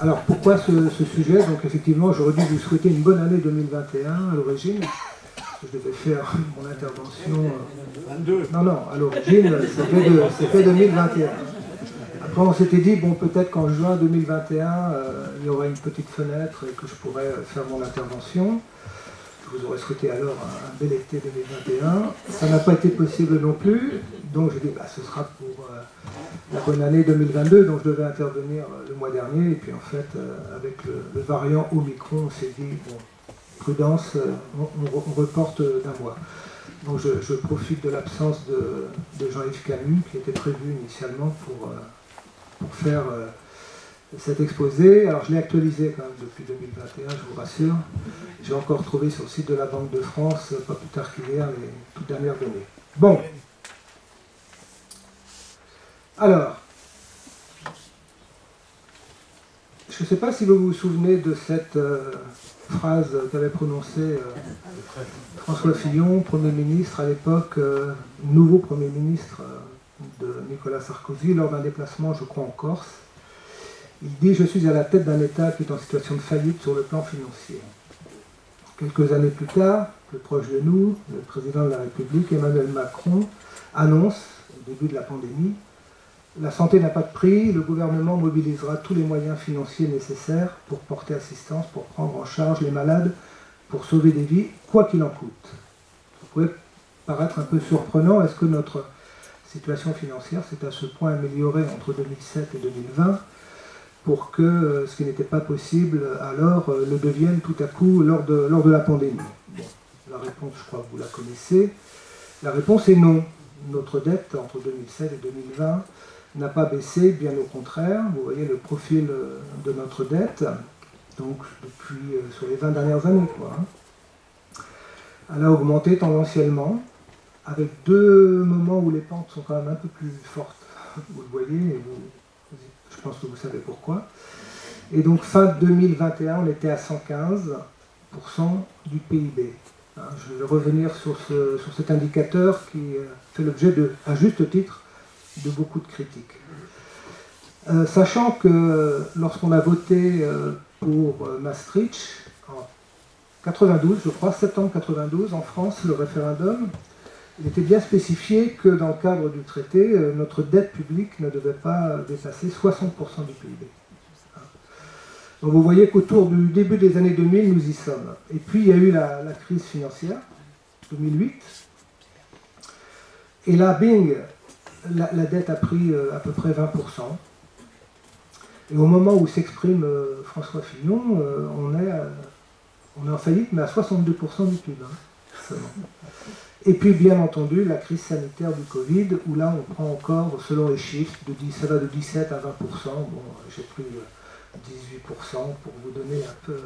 Alors pourquoi ce sujet? Donc effectivement, j'aurais dû vous souhaiter une bonne année 2021 à l'origine. Je devais faire mon intervention. 22. Non, à l'origine, c'était 2021. Après, on s'était dit, bon, peut-être qu'en juin 2021, il y aurait une petite fenêtre et que je pourrais faire mon intervention. Je vous aurais souhaité alors un bel été 2021. Ça n'a pas été possible non plus. Donc j'ai dit, ce sera pour la bonne année 2022. Donc je devais intervenir le mois dernier. Et puis en fait, avec le variant Omicron, on s'est dit, bon, prudence, on reporte d'un mois. Donc je profite de l'absence de Jean-Yves Camus, qui était prévu initialement pour faire cet exposé. Alors je l'ai actualisé quand même depuis 2021, je vous rassure. J'ai encore trouvé sur le site de la Banque de France, pas plus tard qu'hier, les toutes dernières données. Bon. Alors, je ne sais pas si vous vous souvenez de cette phrase qu'avait prononcée François Fillon, Premier ministre à l'époque, nouveau Premier ministre de Nicolas Sarkozy, lors d'un déplacement, je crois, en Corse. Il dit « Je suis à la tête d'un État qui est en situation de faillite sur le plan financier ». Quelques années plus tard, plus proche de nous, le président de la République, Emmanuel Macron, annonce, au début de la pandémie, « La santé n'a pas de prix, le gouvernement mobilisera tous les moyens financiers nécessaires pour porter assistance, pour prendre en charge les malades, pour sauver des vies, quoi qu'il en coûte. » Ça pourrait paraître un peu surprenant. Est-ce que notre situation financière s'est à ce point améliorée entre 2007 et 2020 pour que ce qui n'était pas possible alors le devienne tout à coup lors de la pandémie? Bon, la réponse, je crois que vous la connaissez. La réponse est non. Notre dette entre 2007 et 2020 n'a pas baissé, bien au contraire. Vous voyez le profil de notre dette, donc depuis sur les 20 dernières années, quoi. Elle a augmenté tendanciellement, avec deux moments où les pentes sont quand même un peu plus fortes. Vous le voyez, et je pense que vous savez pourquoi. Et donc fin 2021, on était à 115% du PIB. Je vais revenir sur cet indicateur qui fait l'objet, à juste titre, de beaucoup de critiques. Sachant que lorsqu'on a voté pour Maastricht, en 92, je crois, septembre 92, en France, le référendum, il était bien spécifié que dans le cadre du traité, notre dette publique ne devait pas dépasser 60% du PIB. Donc vous voyez qu'autour du début des années 2000, nous y sommes. Et puis il y a eu la crise financière, 2008. Et là, bing, la dette a pris à peu près 20%. Et au moment où s'exprime François Fillon, on est en faillite, mais à 62% du PIB. Seulement. Et puis, bien entendu, la crise sanitaire du Covid, où là, on prend encore, selon les chiffres, ça va de 17 à 20%. Bon, j'ai pris 18% pour vous donner un peu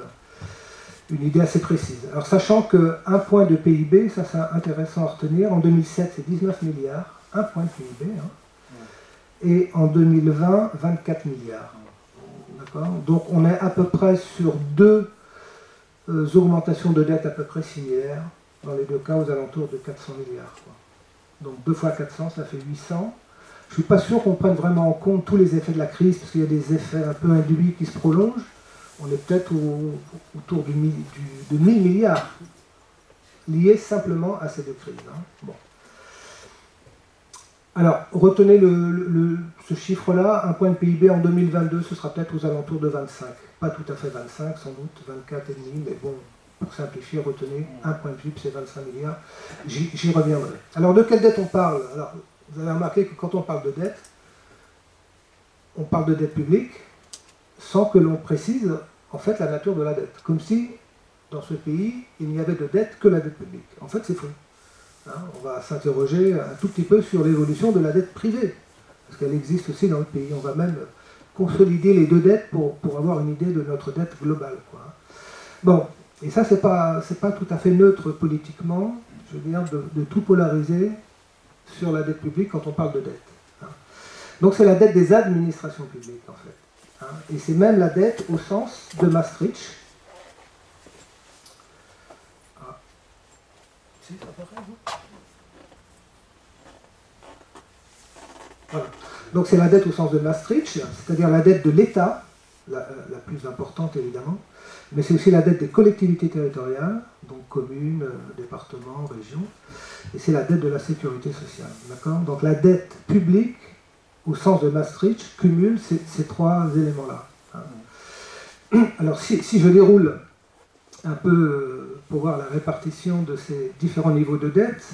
une idée assez précise. Alors, sachant qu'un point de PIB, ça c'est intéressant à retenir, en 2007, c'est 19 milliards, un point de PIB, et en 2020, 24 milliards. D'accord ? Donc, on est à peu près sur deux augmentations de dette à peu près similaires, dans les deux cas aux alentours de 400 milliards. Quoi. Donc 2 fois 400, ça fait 800. Je ne suis pas sûr qu'on prenne vraiment en compte tous les effets de la crise, parce qu'il y a des effets un peu induits qui se prolongent. On est peut-être autour de 1000 milliards, liés simplement à ces deux crises. Bon. Alors, retenez ce chiffre-là, un point de PIB en 2022, ce sera peut-être aux alentours de 25. Pas tout à fait 25, sans doute 24,5, mais bon, pour simplifier, retenez, un point de PIB, c'est 25 milliards. J'y reviendrai. Alors, de quelle dette on parle? Alors, vous avez remarqué que quand on parle de dette, on parle de dette publique, sans que l'on précise, en fait, la nature de la dette. Comme si, dans ce pays, il n'y avait de dette que la dette publique. En fait, c'est faux. On va s'interroger un tout petit peu sur l'évolution de la dette privée, parce qu'elle existe aussi dans le pays. On va même consolider les deux dettes pour avoir une idée de notre dette globale, quoi. Bon, et ça, c'est pas tout à fait neutre politiquement, je veux dire, de tout polariser sur la dette publique quand on parle de dette. Donc c'est la dette des administrations publiques, en fait. Et c'est même la dette au sens de Maastricht. Voilà. Donc c'est la dette au sens de Maastricht, c'est-à-dire la dette de l'État, la plus importante évidemment, mais c'est aussi la dette des collectivités territoriales, donc communes, départements, régions, et c'est la dette de la sécurité sociale. D'accord ? Donc la dette publique, au sens de Maastricht, cumule ces trois éléments-là. Alors si je déroule un peu pour voir la répartition de ces différents niveaux de dette,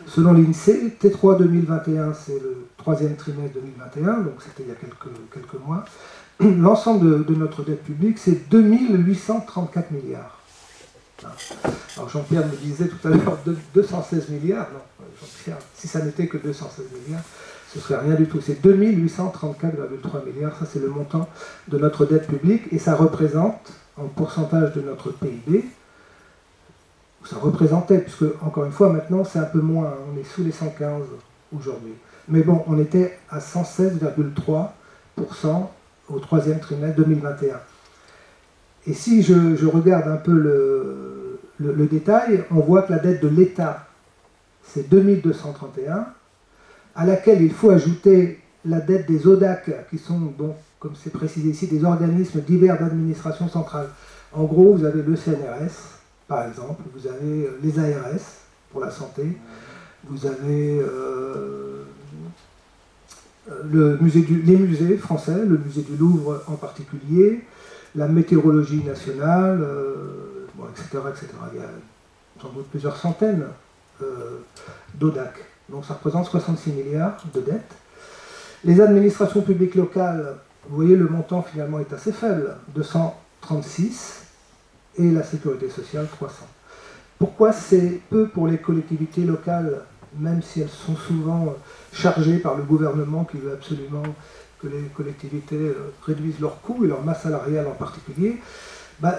selon l'INSEE, T3 2021, c'est le troisième trimestre 2021, donc c'était il y a quelques mois, l'ensemble de notre dette publique, c'est 2834 milliards. Alors Jean-Pierre me disait tout à l'heure 216 milliards, non, Jean-Pierre, si ça n'était que 216 milliards, ce serait rien du tout. C'est 2834,3 milliards, ça c'est le montant de notre dette publique, et ça représente, en pourcentage de notre PIB, ça représentait, puisque encore une fois maintenant c'est un peu moins, hein, on est sous les 115 aujourd'hui. Mais bon, on était à 116,3% au troisième trimestre 2021. Et si je regarde un peu le détail, on voit que la dette de l'État, c'est 2231, à laquelle il faut ajouter la dette des ODAC, qui sont donc, comme c'est précisé ici, des organismes divers d'administration centrale. En gros, vous avez le CNRS, par exemple, vous avez les ARS pour la santé, vous avez les musées français, le musée du Louvre en particulier, la météorologie nationale, bon, etc., etc. Il y a sans doute plusieurs centaines d'ODAC. Donc ça représente 66 milliards de dettes. Les administrations publiques locales, vous voyez, le montant finalement est assez faible, 236, et la sécurité sociale, 300. Pourquoi c'est peu pour les collectivités locales, même si elles sont souvent chargées par le gouvernement qui veut absolument que les collectivités réduisent leurs coûts et leur masse salariale en particulier?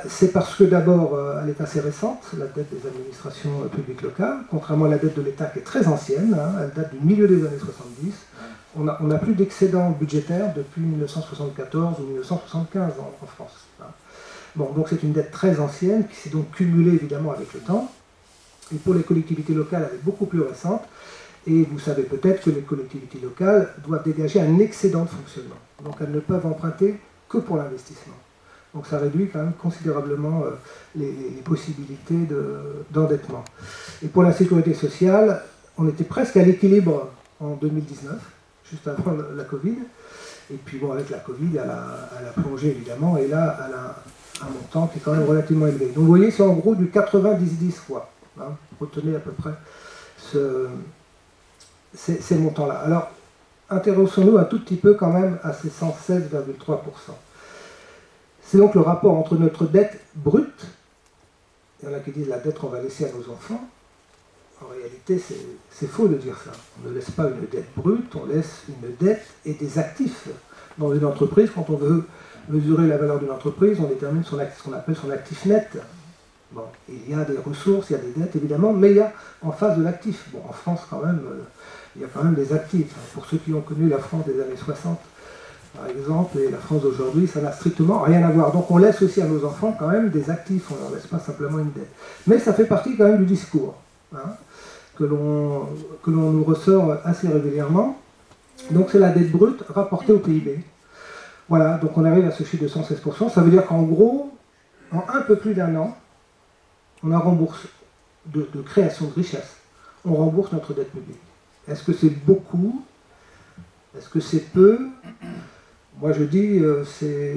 C'est parce que d'abord, elle est assez récente, la dette des administrations publiques locales, contrairement à la dette de l'État qui est très ancienne, hein, elle date du milieu des années 70. On n'a plus d'excédent budgétaire depuis 1974 ou 1975 en France. Hein. Bon, donc c'est une dette très ancienne qui s'est donc cumulée évidemment avec le temps. Et pour les collectivités locales, elle est beaucoup plus récente. Et vous savez peut-être que les collectivités locales doivent dégager un excédent de fonctionnement. Donc elles ne peuvent emprunter que pour l'investissement. Donc ça réduit quand même considérablement les possibilités d'endettement. Et pour la sécurité sociale, on était presque à l'équilibre en 2019, juste avant la Covid. Et puis bon, avec la Covid, elle a plongé évidemment, et là, elle a un montant qui est quand même relativement élevé. Donc vous voyez, c'est en gros du 90-10 fois. Hein, retenez à peu près ces montants-là. Alors, intéressons-nous un tout petit peu quand même à ces 116,3%. C'est donc le rapport entre notre dette brute, il y en a qui disent la dette qu'on va laisser à nos enfants. En réalité, c'est faux de dire ça. On ne laisse pas une dette brute, on laisse une dette et des actifs. Dans une entreprise, quand on veut mesurer la valeur d'une entreprise, on détermine ce qu'on appelle son actif net. Bon, il y a des ressources, il y a des dettes évidemment, mais il y a en face de l'actif. Bon, en France quand même, il y a quand même des actifs. Pour ceux qui ont connu la France des années 60, par exemple, et la France d'aujourd'hui, ça n'a strictement rien à voir. Donc on laisse aussi à nos enfants quand même des actifs, on ne leur laisse pas simplement une dette. Mais ça fait partie quand même du discours, hein, que l'on nous ressort assez régulièrement. Donc c'est la dette brute rapportée au PIB. Voilà, donc on arrive à ce chiffre de 116%. Ça veut dire qu'en gros, en un peu plus d'un an, on a remboursé de création de richesse. On rembourse notre dette publique. Est-ce que c'est beaucoup? Est-ce que c'est peu? Moi je dis, c'est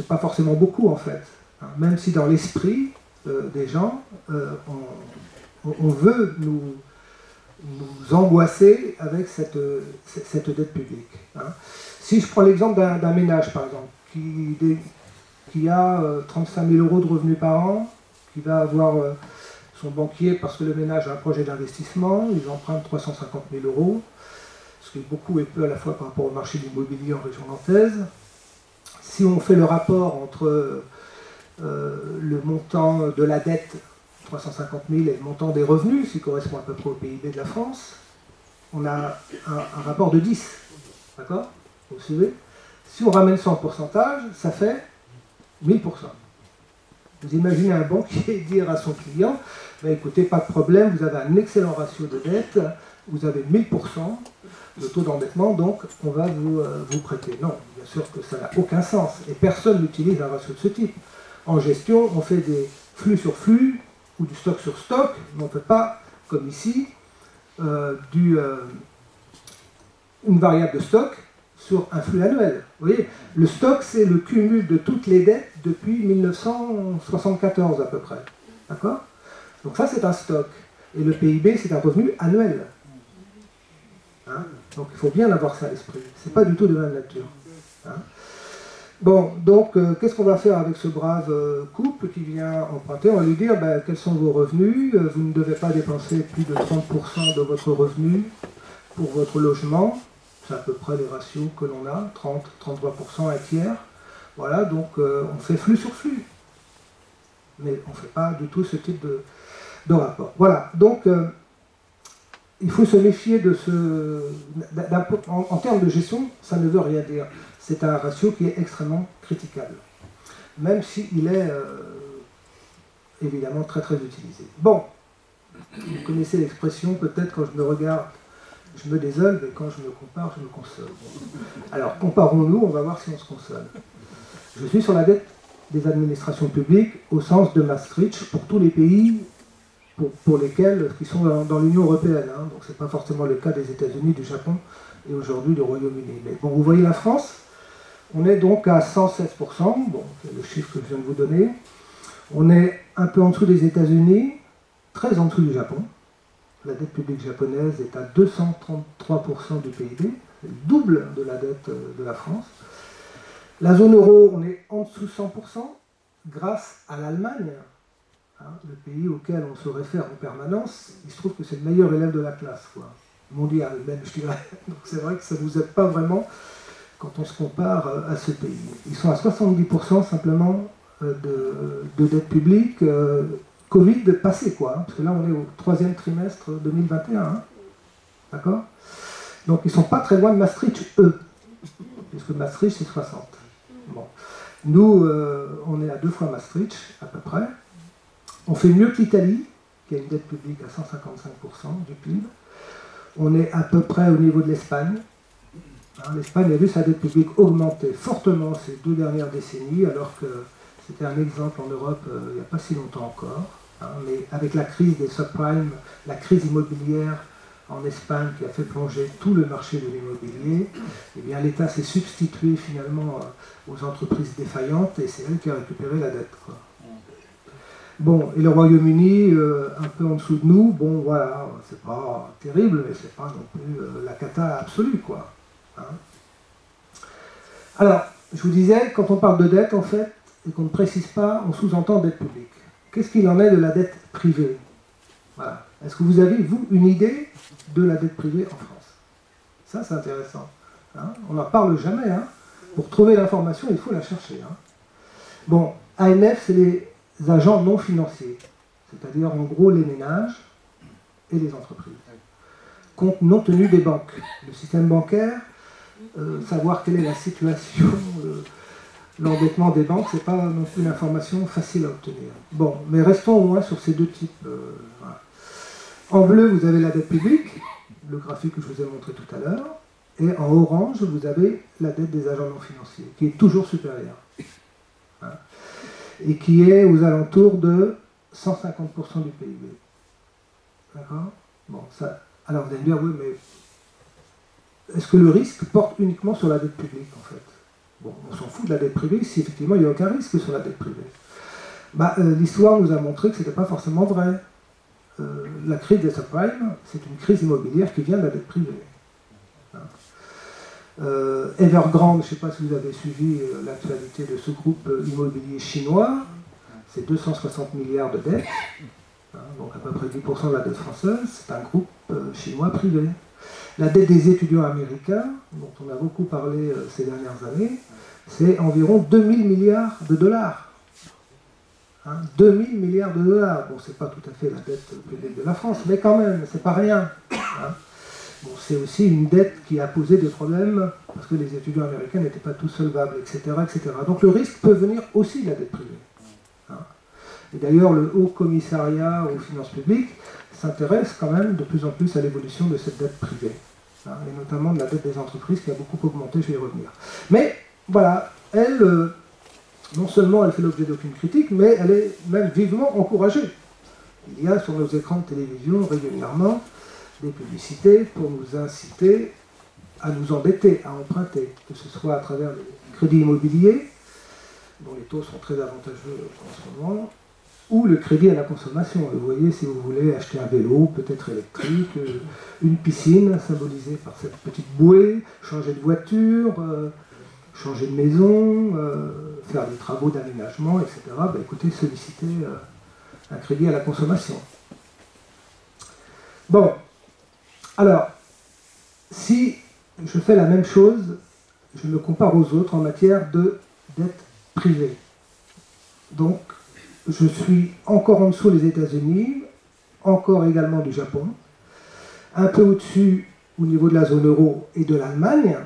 pas forcément beaucoup en fait. Hein, même si dans l'esprit des gens, on veut nous angoisser avec cette dette publique. Hein. Si je prends l'exemple d'un ménage par exemple, qui a 35 000 € de revenus par an, qui va avoir son banquier parce que le ménage a un projet d'investissement, ils empruntent 350 000 €, ce qui est beaucoup et peu à la fois par rapport au marché de l'immobilier en région nantaise. Si on fait le rapport entre le montant de la dette, 350 000, et le montant des revenus, qui correspond à peu près au PIB de la France, on a un rapport de 10. D'accord? Vous suivez? Si on ramène ça en pourcentage, ça fait 1000%. Vous imaginez un banquier dire à son client, bah, écoutez, pas de problème, vous avez un excellent ratio de dette, vous avez 1000% de taux d'endettement, donc on va vous prêter. Non, bien sûr que ça n'a aucun sens, et personne n'utilise un ratio de ce type. En gestion, on fait des flux sur flux, ou du stock sur stock, mais on ne fait pas, comme ici, une variable de stock sur un flux annuel. Vous voyez, le stock, c'est le cumul de toutes les dettes depuis 1974 à peu près. D'accord? Donc ça, c'est un stock. Et le PIB, c'est un revenu annuel. Hein? Donc il faut bien avoir ça à l'esprit. C'est pas du tout de même nature. Hein? Bon, donc qu'est-ce qu'on va faire avec ce brave couple qui vient emprunter? On va lui dire ben, quels sont vos revenus, vous ne devez pas dépenser plus de 30% de votre revenu pour votre logement, c'est à peu près les ratios que l'on a, 30-33%, un tiers. Voilà, donc on fait flux sur flux. Mais on ne fait pas du tout ce type de rapport. Voilà, donc il faut se méfier de ce... En termes de gestion, ça ne veut rien dire. C'est un ratio qui est extrêmement critiquable, même s'il est évidemment très très utilisé. Bon, vous connaissez l'expression, peut-être quand je me regarde, je me désole, mais quand je me compare, je me console. Alors, comparons-nous, on va voir si on se console. Je suis sur la dette des administrations publiques au sens de Maastricht pour tous les pays pour lesquels, qui sont dans l'Union européenne. Hein. Donc, ce n'est pas forcément le cas des États-Unis, du Japon et aujourd'hui du Royaume-Uni. Mais bon, vous voyez la France, on est donc à 116%, bon, c'est le chiffre que je viens de vous donner. On est un peu en dessous des États-Unis, très en dessous du Japon. La dette publique japonaise est à 233% du PIB, c'est le double de la dette de la France. La zone euro, on est en dessous de 100%, grâce à l'Allemagne, hein, le pays auquel on se réfère en permanence. Il se trouve que c'est le meilleur élève de la classe, quoi, mondial même, je dirais. Donc c'est vrai que ça ne nous aide pas vraiment quand on se compare à ce pays. Ils sont à 70% simplement de dette publique, Covid passé, quoi, hein, parce que là on est au 3e trimestre 2021, hein, d'accord? Donc ils ne sont pas très loin de Maastricht, eux, puisque Maastricht c'est 60. Bon. Nous, on est à 2 fois Maastricht, à peu près. On fait mieux que l'Italie, qui a une dette publique à 155% du PIB. On est à peu près au niveau de l'Espagne. Hein, l'Espagne a vu sa dette publique augmenter fortement ces 2 dernières décennies, alors que c'était un exemple en Europe il n'y a pas si longtemps encore. Hein, mais avec la crise des subprimes, la crise immobilière en Espagne qui a fait plonger tout le marché de l'immobilier, eh bien l'État s'est substitué finalement aux entreprises défaillantes et c'est elle qui a récupéré la dette, quoi. Bon, et le Royaume-Uni, un peu en dessous de nous, bon voilà, c'est pas terrible, mais c'est pas non plus la cata absolue, quoi. Hein. Alors, je vous disais, quand on parle de dette, en fait, et qu'on ne précise pas, on sous-entend dette publique. Qu'est-ce qu'il en est de la dette privée? Voilà. Est-ce que vous avez, vous, une idée de la dette privée en France? Ça, c'est intéressant. Hein, on n'en parle jamais. Hein. Pour trouver l'information, il faut la chercher. Hein. Bon, AMF, c'est les agents non financiers, c'est-à-dire en gros les ménages et les entreprises. Compte non tenu des banques. Le système bancaire, savoir quelle est la situation, l'endettement des banques, c'est pas non plus une information facile à obtenir. Bon, mais restons au moins sur ces 2 types. Voilà. En bleu, vous avez la dette publique, le graphique que je vous ai montré tout à l'heure, et en orange, vous avez la dette des agents non financiers, qui est toujours supérieure. Hein, et qui est aux alentours de 150% du PIB. D'accord? Bon, ça... Alors vous allez me dire, oui, mais est-ce que le risque porte uniquement sur la dette publique, en fait? Bon, on s'en fout de la dette privée si effectivement il n'y a aucun risque sur la dette privée. Bah, l'histoire nous a montré que ce n'était pas forcément vrai. La crise des subprimes, c'est une crise immobilière qui vient de la dette privée. Hein. Evergrande, je ne sais pas si vous avez suivi l'actualité de ce groupe immobilier chinois, c'est 260 milliards de dettes, hein, donc à peu près 10% de la dette française, c'est un groupe chinois privé. La dette des étudiants américains, dont on a beaucoup parlé ces dernières années, c'est environ 2000 milliards de dollars. Hein, 2000 milliards de dollars. Bon, c'est pas tout à fait la dette publique de la France, mais quand même, c'est pas rien. Hein. Bon, c'est aussi une dette qui a posé des problèmes, parce que les étudiants américains n'étaient pas tous solvables, etc., etc. Donc le risque peut venir aussi de la dette privée. Hein. Et d'ailleurs, le Haut Commissariat aux finances publiques s'intéresse quand même de plus en plus à l'évolution de cette dette privée, hein, et notamment de la dette des entreprises qui a beaucoup augmenté, je vais y revenir. Mais voilà, elle, non seulement elle fait l'objet d'aucune critique, mais elle est même vivement encouragée. Il y a sur nos écrans de télévision régulièrement des publicités pour nous inciter à nous endetter, à emprunter, que ce soit à travers les crédits immobiliers, dont les taux sont très avantageux en ce moment, ou le crédit à la consommation. Vous voyez, si vous voulez acheter un vélo, peut-être électrique, une piscine symbolisée par cette petite bouée, changer de voiture, changer de maison, faire des travaux d'aménagement, etc., ben, écoutez, solliciter un crédit à la consommation. Bon, alors, si je fais la même chose, je me compare aux autres en matière de dette privée. Donc, je suis encore en dessous des États-Unis, encore également du Japon, un peu au-dessus au niveau de la zone euro et de l'Allemagne,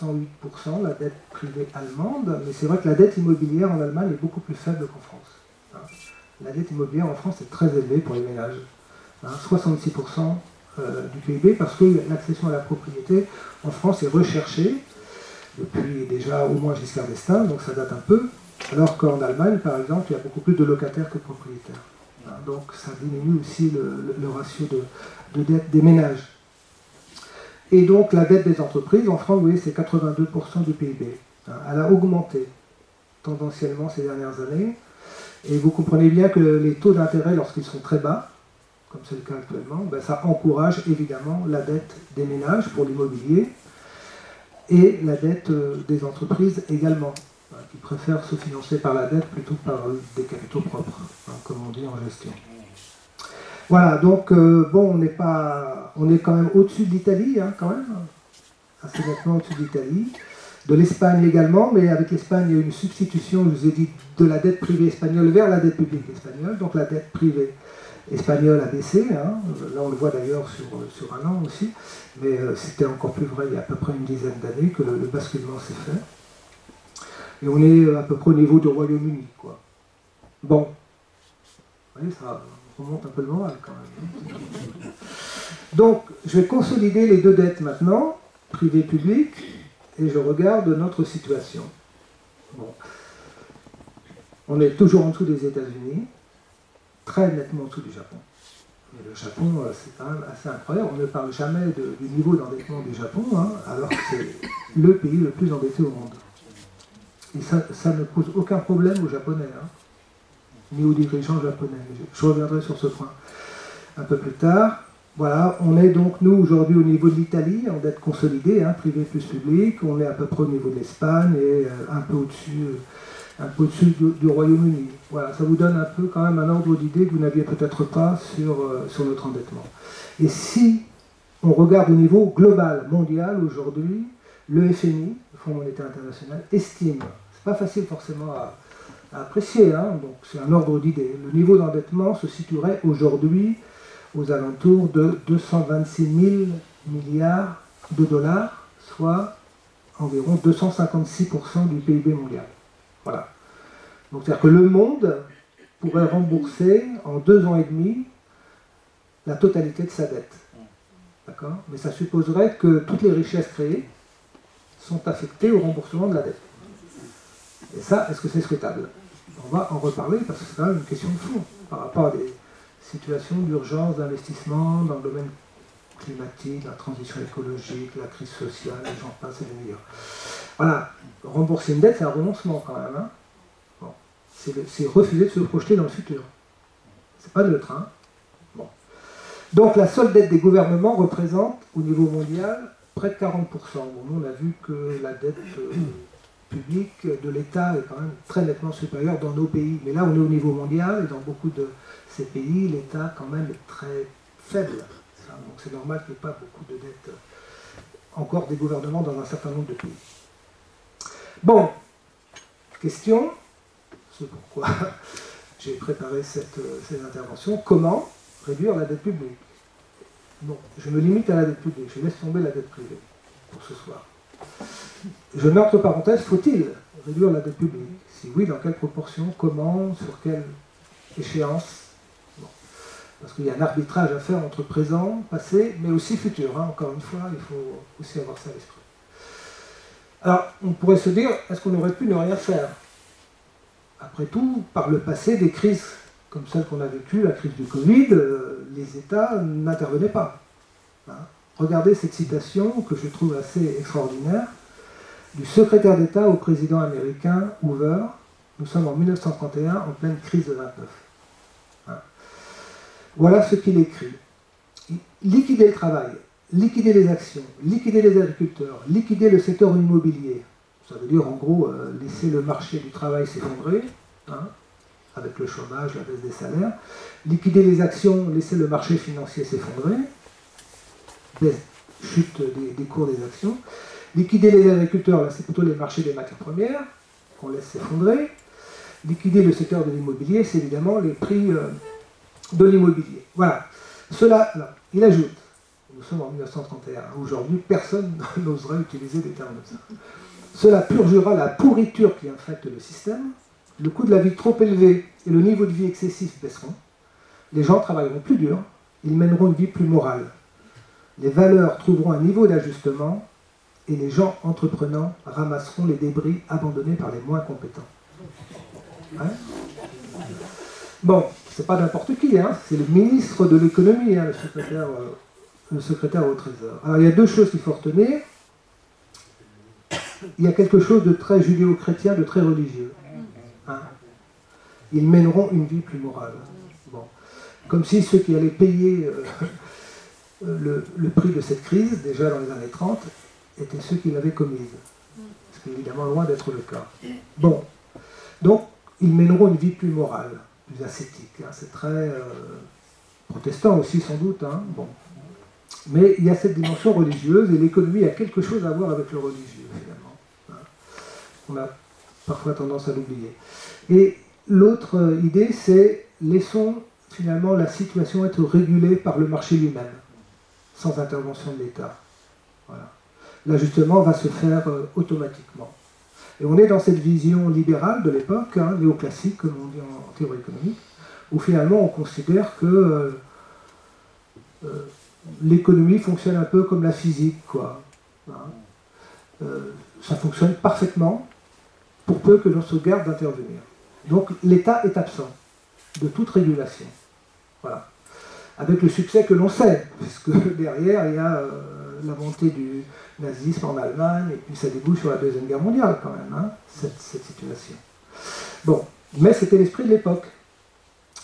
108%, la dette privée allemande, mais c'est vrai que la dette immobilière en Allemagne est beaucoup plus faible qu'en France. La dette immobilière en France est très élevée pour les ménages, 66% du PIB, parce que l'accession à la propriété en France est recherchée depuis déjà au moins Giscard d'Estaing, donc ça date un peu, alors qu'en Allemagne, par exemple, il y a beaucoup plus de locataires que de propriétaires. Donc ça diminue aussi le ratio de dette des ménages. Et donc la dette des entreprises, en France, vous voyez, c'est 82% du PIB. Elle a augmenté tendanciellement ces dernières années. Et vous comprenez bien que les taux d'intérêt, lorsqu'ils sont très bas, comme c'est le cas actuellement, ben ça encourage évidemment la dette des ménages pour l'immobilier et la dette des entreprises également, qui préfèrent se financer par la dette plutôt que par des capitaux propres, comme on dit en gestion. Voilà, donc bon, on est quand même au-dessus de l'Italie, quand même, assez nettement au-dessus de l'Italie, de l'Espagne également, mais avec l'Espagne, il y a eu une substitution, je vous ai dit, de la dette privée espagnole vers la dette publique espagnole, donc la dette privée espagnole a baissé, là on le voit d'ailleurs sur un an aussi, mais c'était encore plus vrai il y a à peu près une dizaine d'années que le basculement s'est fait. Et on est à peu près au niveau du Royaume-Uni, quoi. Bon, vous voyez, ça remonte un peu le moral quand même. Donc, je vais consolider les deux dettes maintenant, privée-publique, et je regarde notre situation. Bon. On est toujours en dessous des États-Unis, très nettement en dessous du Japon. Mais le Japon, c'est quand même assez incroyable. On ne parle jamais du niveau d'endettement du Japon, alors que c'est le pays le plus endetté au monde. Et ça ne pose aucun problème aux Japonais, ni aux dirigeants japonais. Je reviendrai sur ce point un peu plus tard. Voilà, on est donc, nous, aujourd'hui, au niveau de l'Italie, en dette consolidée, privé plus public. On est à peu près au niveau de l'Espagne et un peu au-dessus du Royaume-Uni. Voilà, ça vous donne un peu quand même un ordre d'idée que vous n'aviez peut-être pas sur notre endettement. Et si on regarde au niveau global, mondial, aujourd'hui, le FMI, le Fonds monétaire international, estime, c'est pas facile forcément à apprécier, donc c'est un ordre d'idée, le niveau d'endettement se situerait aujourd'hui aux alentours de 226 000 milliards de dollars, soit environ 256% du PIB mondial. Voilà. Donc c'est-à-dire que le monde pourrait rembourser en 2 ans et demi la totalité de sa dette. D'accord ? Mais ça supposerait que toutes les richesses créées sont affectées au remboursement de la dette. Et ça, est-ce que c'est souhaitable ? On va en reparler parce que c'est quand même une question de fond par rapport à des situations d'urgence, d'investissement dans le domaine climatique, la transition écologique, la crise sociale, et j'en passe et des meilleurs. Voilà, rembourser une dette, c'est un renoncement quand même. Bon. C'est refuser de se projeter dans le futur. C'est pas neutre. Bon. Donc la seule dette des gouvernements représente, au niveau mondial, près de 40%. Bon, nous, on a vu que la dette publique de l'État est quand même très nettement supérieure dans nos pays. Mais là, on est au niveau mondial, et dans beaucoup de ces pays, l'État, quand même, est très faible. Donc c'est normal qu'il n'y ait pas beaucoup de dettes encore des gouvernements dans un certain nombre de pays. Bon, question, c'est pourquoi j'ai préparé ces interventions. Comment réduire la dette publique? Bon, je me limite à la dette publique, je laisse tomber la dette privée pour ce soir. Je mets entre parenthèses, faut-il réduire la dette publique? Si oui, dans quelle proportion, comment, sur quelle échéance. Bon. Parce qu'il y a un arbitrage à faire entre présent, passé, mais aussi futur. Hein. Encore une fois, il faut aussi avoir ça à l'esprit. Alors, on pourrait se dire, est-ce qu'on aurait pu ne rien faire? Après tout, par le passé, des crises comme celle qu'on a vécue, la crise du Covid, les États n'intervenaient pas. Hein. Regardez cette citation que je trouve assez extraordinaire, du secrétaire d'État au président américain Hoover. Nous sommes en 1931, en pleine crise de 29. Hein. Voilà ce qu'il écrit. Liquider le travail, liquider les actions, liquider les agriculteurs, liquider le secteur immobilier. Ça veut dire en gros laisser le marché du travail s'effondrer, hein, avec le chômage, la baisse des salaires. Liquider les actions, laisser le marché financier s'effondrer, chute des cours des actions. Liquider les agriculteurs, là c'est plutôt les marchés des matières premières qu'on laisse s'effondrer. Liquider le secteur de l'immobilier, c'est évidemment les prix de l'immobilier. Voilà. Cela, là, il ajoute, nous sommes en 1931, aujourd'hui personne n'oserait utiliser des termes comme ça. Cela purgera la pourriture qui infecte le système, le coût de la vie trop élevé et le niveau de vie excessif baisseront, les gens travailleront plus dur, ils mèneront une vie plus morale. Les valeurs trouveront un niveau d'ajustement et les gens entreprenants ramasseront les débris abandonnés par les moins compétents. Hein? Bon, c'est pas n'importe qui, hein, c'est le ministre de l'économie, hein, le secrétaire au Trésor. Alors il y a deux choses qu'il faut retenir. Il y a quelque chose de très judéo-chrétien, de très religieux. Hein. Ils mèneront une vie plus morale. Bon. Comme si ceux qui allaient payer le prix de cette crise, déjà dans les années 30, étaient ceux qui l'avaient commise. Ce qui est évidemment loin d'être le cas. Bon. Donc, ils mèneront une vie plus morale, plus ascétique. Hein. C'est très protestant aussi, sans doute. Hein. Bon. Mais il y a cette dimension religieuse, et l'économie a quelque chose à voir avec le religieux, finalement. Hein. On a parfois tendance à l'oublier. Et l'autre idée, c'est laissons finalement la situation être régulée par le marché lui-même, sans intervention de l'État. Voilà. L'ajustement va se faire automatiquement. Et on est dans cette vision libérale de l'époque, hein, néoclassique, comme on dit en théorie économique, où finalement on considère que l'économie fonctionne un peu comme la physique, quoi. Hein. Ça fonctionne parfaitement, pour peu que l'on se garde d'intervenir. Donc l'État est absent de toute régulation. Voilà. Avec le succès que l'on sait, puisque derrière il y a la montée du nazisme en Allemagne, et puis ça débouche sur la Deuxième Guerre mondiale quand même, hein, cette situation. Bon, mais c'était l'esprit de l'époque.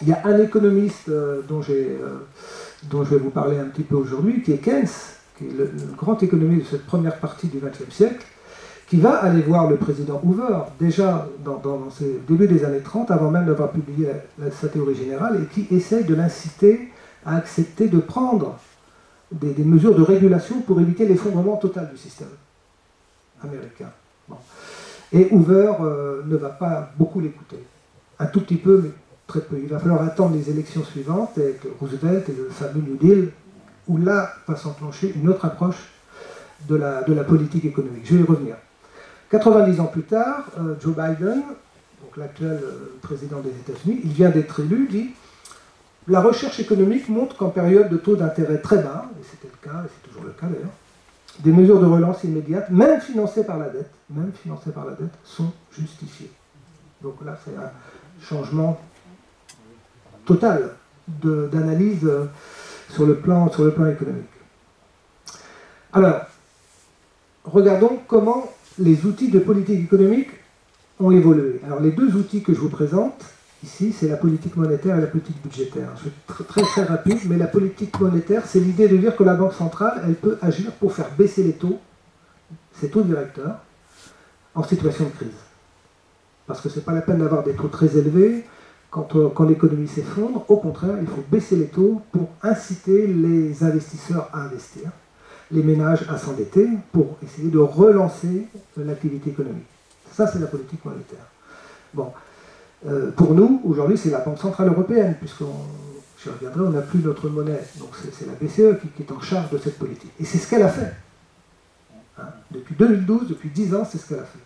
Il y a un économiste dont je vais vous parler un petit peu aujourd'hui, qui est Keynes, qui est le grand économiste de cette première partie du XXe siècle, qui va aller voir le président Hoover, déjà dans ses débuts des années 30, avant même d'avoir publié sa théorie générale, et qui essaye de l'inciter à accepter de prendre des mesures de régulation pour éviter l'effondrement total du système américain. Bon. Et Hoover ne va pas beaucoup l'écouter. Un tout petit peu, mais très peu. Il va falloir attendre les élections suivantes avec Roosevelt et le fameux New Deal, où là va s'enclencher une autre approche de la politique économique. Je vais y revenir. 90 ans plus tard, Joe Biden, donc l'actuel président des États-Unis, il vient d'être élu, dit « La recherche économique montre qu'en période de taux d'intérêt très bas, et c'était le cas, et c'est toujours le cas d'ailleurs, des mesures de relance immédiates, même financées par la dette, sont justifiées. » Donc là, c'est un changement total d'analyse sur le plan économique. Alors, regardons comment les outils de politique économique ont évolué. Alors les deux outils que je vous présente ici, c'est la politique monétaire et la politique budgétaire. Je vais être très rapide, mais la politique monétaire, c'est l'idée de dire que la Banque centrale, elle peut agir pour faire baisser les taux, ses taux directeurs, en situation de crise. Parce que ce n'est pas la peine d'avoir des taux très élevés quand l'économie s'effondre. Au contraire, il faut baisser les taux pour inciter les investisseurs à investir, les ménages à s'endetter pour essayer de relancer l'activité économique. Ça, c'est la politique monétaire. Bon, pour nous, aujourd'hui, c'est la Banque Centrale Européenne, je reviendrai, on n'a plus notre monnaie. Donc c'est la BCE qui est en charge de cette politique. Et c'est ce qu'elle a fait. Hein, depuis 2012, depuis 10 ans, c'est ce qu'elle a fait.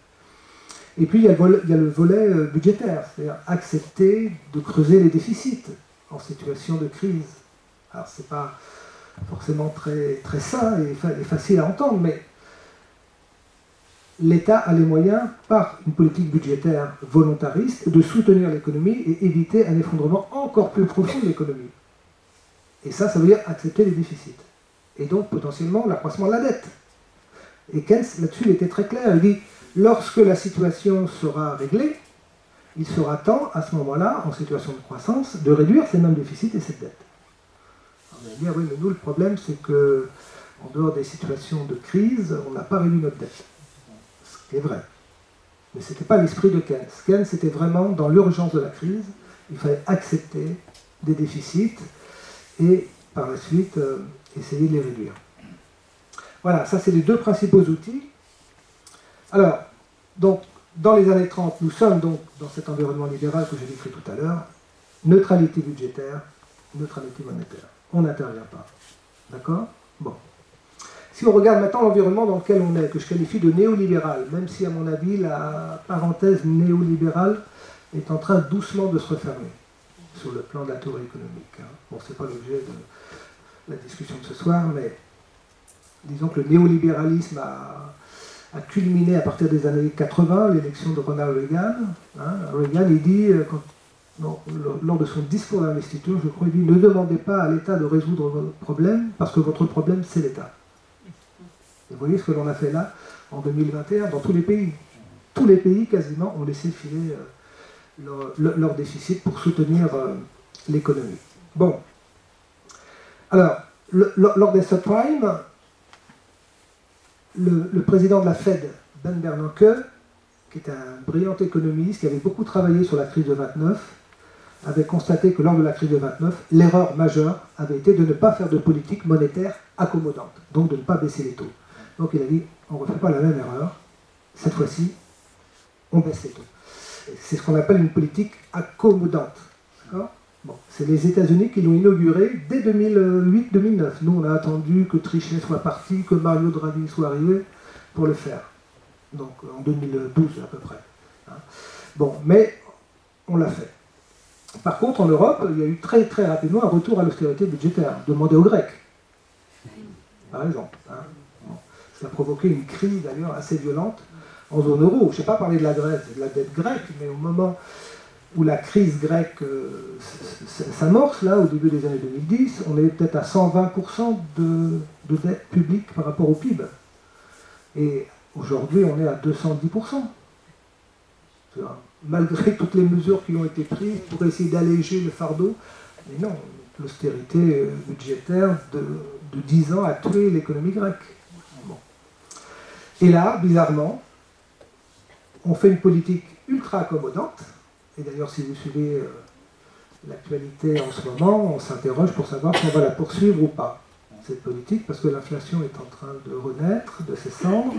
Et puis il y a le volet budgétaire, c'est-à-dire accepter de creuser les déficits en situation de crise. Alors c'est pas forcément très, très sain et facile à entendre, mais l'État a les moyens, par une politique budgétaire volontariste, de soutenir l'économie et éviter un effondrement encore plus profond de l'économie. Et ça veut dire accepter les déficits. Et donc potentiellement l'accroissement de la dette. Et Keynes, là-dessus, il était très clair. Il dit, lorsque la situation sera réglée, il sera temps, à ce moment-là, en situation de croissance, de réduire ces mêmes déficits et cette dette. On va dire, oui, mais nous, le problème, c'est que, en dehors des situations de crise, on n'a pas réduit notre dette. Ce qui est vrai. Mais ce n'était pas l'esprit de Keynes. Keynes, c'était vraiment, dans l'urgence de la crise, il fallait accepter des déficits et, par la suite, essayer de les réduire. Voilà, ça c'est les deux principaux outils. Alors, donc, dans les années 30, nous sommes donc dans cet environnement libéral que j'ai décrit tout à l'heure, neutralité budgétaire, neutralité monétaire. On n'intervient pas. D'accord? Bon. Si on regarde maintenant l'environnement dans lequel on est, que je qualifie de néolibéral, même si à mon avis la parenthèse néolibérale est en train doucement de se refermer sur le plan de la théorie économique. Hein. Bon, c'est pas l'objet de la discussion de ce soir, mais disons que le néolibéralisme a culminé à partir des années 80, l'élection de Ronald Reagan. Hein. Reagan, il dit, lors de son discours d'investiture, je crois, il dit, ne demandez pas à l'État de résoudre vos problèmes, parce que votre problème, c'est l'État. Vous voyez ce que l'on a fait là, en 2021, dans tous les pays. Tous les pays, quasiment, ont laissé filer leur déficit pour soutenir l'économie. Bon. Alors, lors des subprimes, le président de la Fed, Ben Bernanke, qui est un brillant économiste, qui avait beaucoup travaillé sur la crise de 29, avait constaté que lors de la crise de 29, l'erreur majeure avait été de ne pas faire de politique monétaire accommodante, donc de ne pas baisser les taux. Donc il a dit, on ne refait pas la même erreur, cette fois-ci, on baisse les taux. C'est ce qu'on appelle une politique accommodante. Bon, c'est les États-Unis qui l'ont inauguré dès 2008-2009. Nous, on a attendu que Trichet soit parti, que Mario Draghi soit arrivé pour le faire. Donc en 2012 à peu près. Bon, mais on l'a fait. Par contre, en Europe, il y a eu très très rapidement un retour à l'austérité budgétaire, demandé aux Grecs, par exemple. Bon. Ça a provoqué une crise d'ailleurs assez violente en zone euro. Je ne sais pas parler de la Grèce et de la dette grecque, mais au moment où la crise grecque s'amorce, là, au début des années 2010, on est peut-être à 120% de dette publique par rapport au PIB. Et aujourd'hui, on est à 210%. Malgré toutes les mesures qui ont été prises pour essayer d'alléger le fardeau, mais non, l'austérité budgétaire de 10 ans a tué l'économie grecque. Bon. Et là, bizarrement, on fait une politique ultra accommodante. Et d'ailleurs, si vous suivez l'actualité en ce moment, on s'interroge pour savoir si on va la poursuivre ou pas, cette politique, parce que l'inflation est en train de renaître de ses cendres.